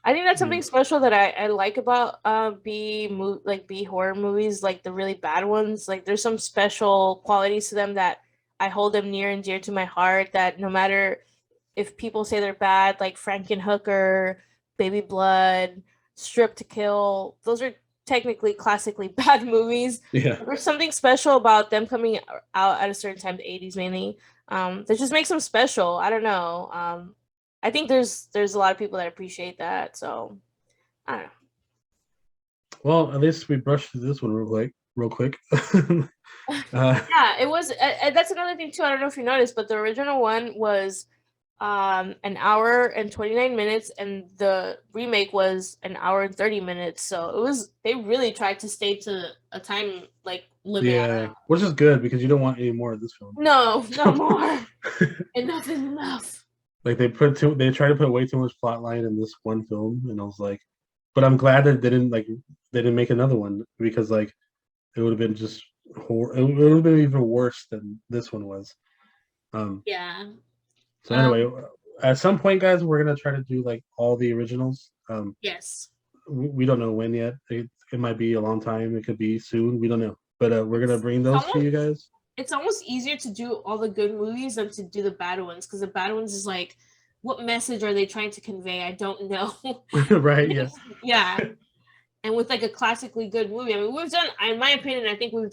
[SPEAKER 2] I think that's something special that I like about B horror movies, like the really bad ones. Like there's some special qualities to them that I hold them near and dear to my heart. That no matter if people say they're bad, like Frankenhooker, Baby Blood, Strip to Kill. Those are technically classically bad movies.
[SPEAKER 1] Yeah.
[SPEAKER 2] There's something special about them coming out at a certain time, the 80s mainly. That just makes them special. I don't know. I think there's a lot of people that appreciate that. So I don't know.
[SPEAKER 1] Well, at least we brushed through this one real quick.
[SPEAKER 2] Yeah, it was. That's another thing too. I don't know if you noticed, but the original one was an hour and 29 minutes, and the remake was an hour and 30 minutes. So it was. They really tried to stay to a time like limit.
[SPEAKER 1] Yeah, which is good because you don't want any more of this film.
[SPEAKER 2] No more. Enough is enough.
[SPEAKER 1] Like they try to put way too much plot line in this one film, and I was like, but I'm glad that they didn't make another one because like it would have been just it would have been even worse than this one was.
[SPEAKER 2] Yeah.
[SPEAKER 1] So anyway, at some point, guys, we're gonna try to do like all the originals.
[SPEAKER 2] Yes.
[SPEAKER 1] We don't know when yet. It might be a long time. It could be soon. We don't know. But we're gonna bring those to you guys.
[SPEAKER 2] It's almost easier to do all the good movies than to do the bad ones because the bad ones is like, what message are they trying to convey? I don't know.
[SPEAKER 1] Right? Yeah.
[SPEAKER 2] Yeah. And with like a classically good movie, I mean, we've done, in my opinion, I think we've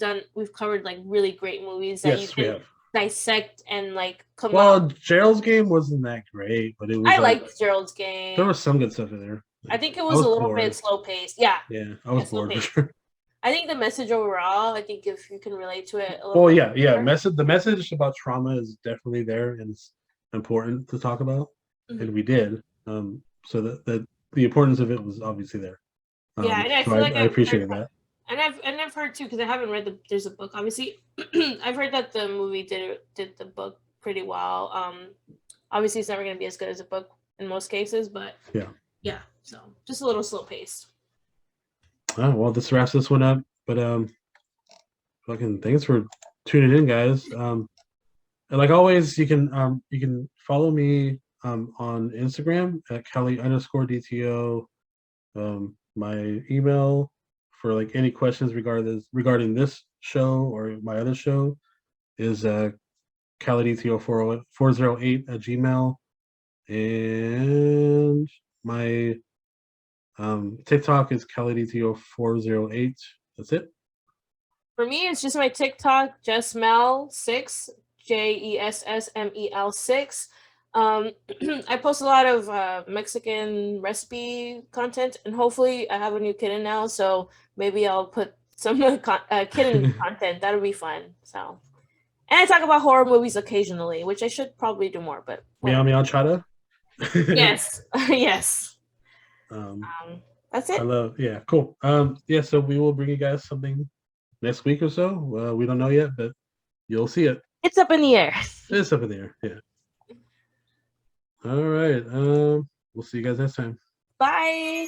[SPEAKER 2] covered like really great movies that you can dissect and like
[SPEAKER 1] come out. Gerald's Game wasn't that great, but it was.
[SPEAKER 2] I liked Gerald's Game.
[SPEAKER 1] There was some good stuff in there.
[SPEAKER 2] I think it was a little bit slow paced. Yeah.
[SPEAKER 1] Yeah, I was bored for sure.
[SPEAKER 2] I think the message overall, I think if you can relate to it.
[SPEAKER 1] The message about trauma is definitely there and it's important to talk about, and we did. So that the importance of it was obviously there.
[SPEAKER 2] Yeah, and I feel like
[SPEAKER 1] I appreciated that.
[SPEAKER 2] And I've heard too because I haven't read there's a book. Obviously, I've heard that the movie did the book pretty well. Obviously, it's never going to be as good as a book in most cases, but yeah. So just a little slow paced.
[SPEAKER 1] Oh, well, this wraps this one up. But fucking thanks for tuning in, guys. And like always, you can follow me on Instagram at Kelly_DTO. My email for like any questions regarding this show or my other show is CaliDTO408 at Gmail, and my TikTok is CaliDTO408. That's it.
[SPEAKER 2] For me, it's just my TikTok, JessMel6, JESSMEL6. I post a lot of Mexican recipe content, and hopefully I have a new kitten now, so maybe I'll put some kitten content. That'll be fun. So, and I talk about horror movies occasionally, which I should probably do more. But
[SPEAKER 1] meow meow chata.
[SPEAKER 2] Yes, yes. That's it.
[SPEAKER 1] Cool. So we will bring you guys something next week or so. We don't know yet, but you'll see it.
[SPEAKER 2] It's up in the air.
[SPEAKER 1] It's up in the air. Yeah. All right. We'll see you guys next time.
[SPEAKER 2] Bye.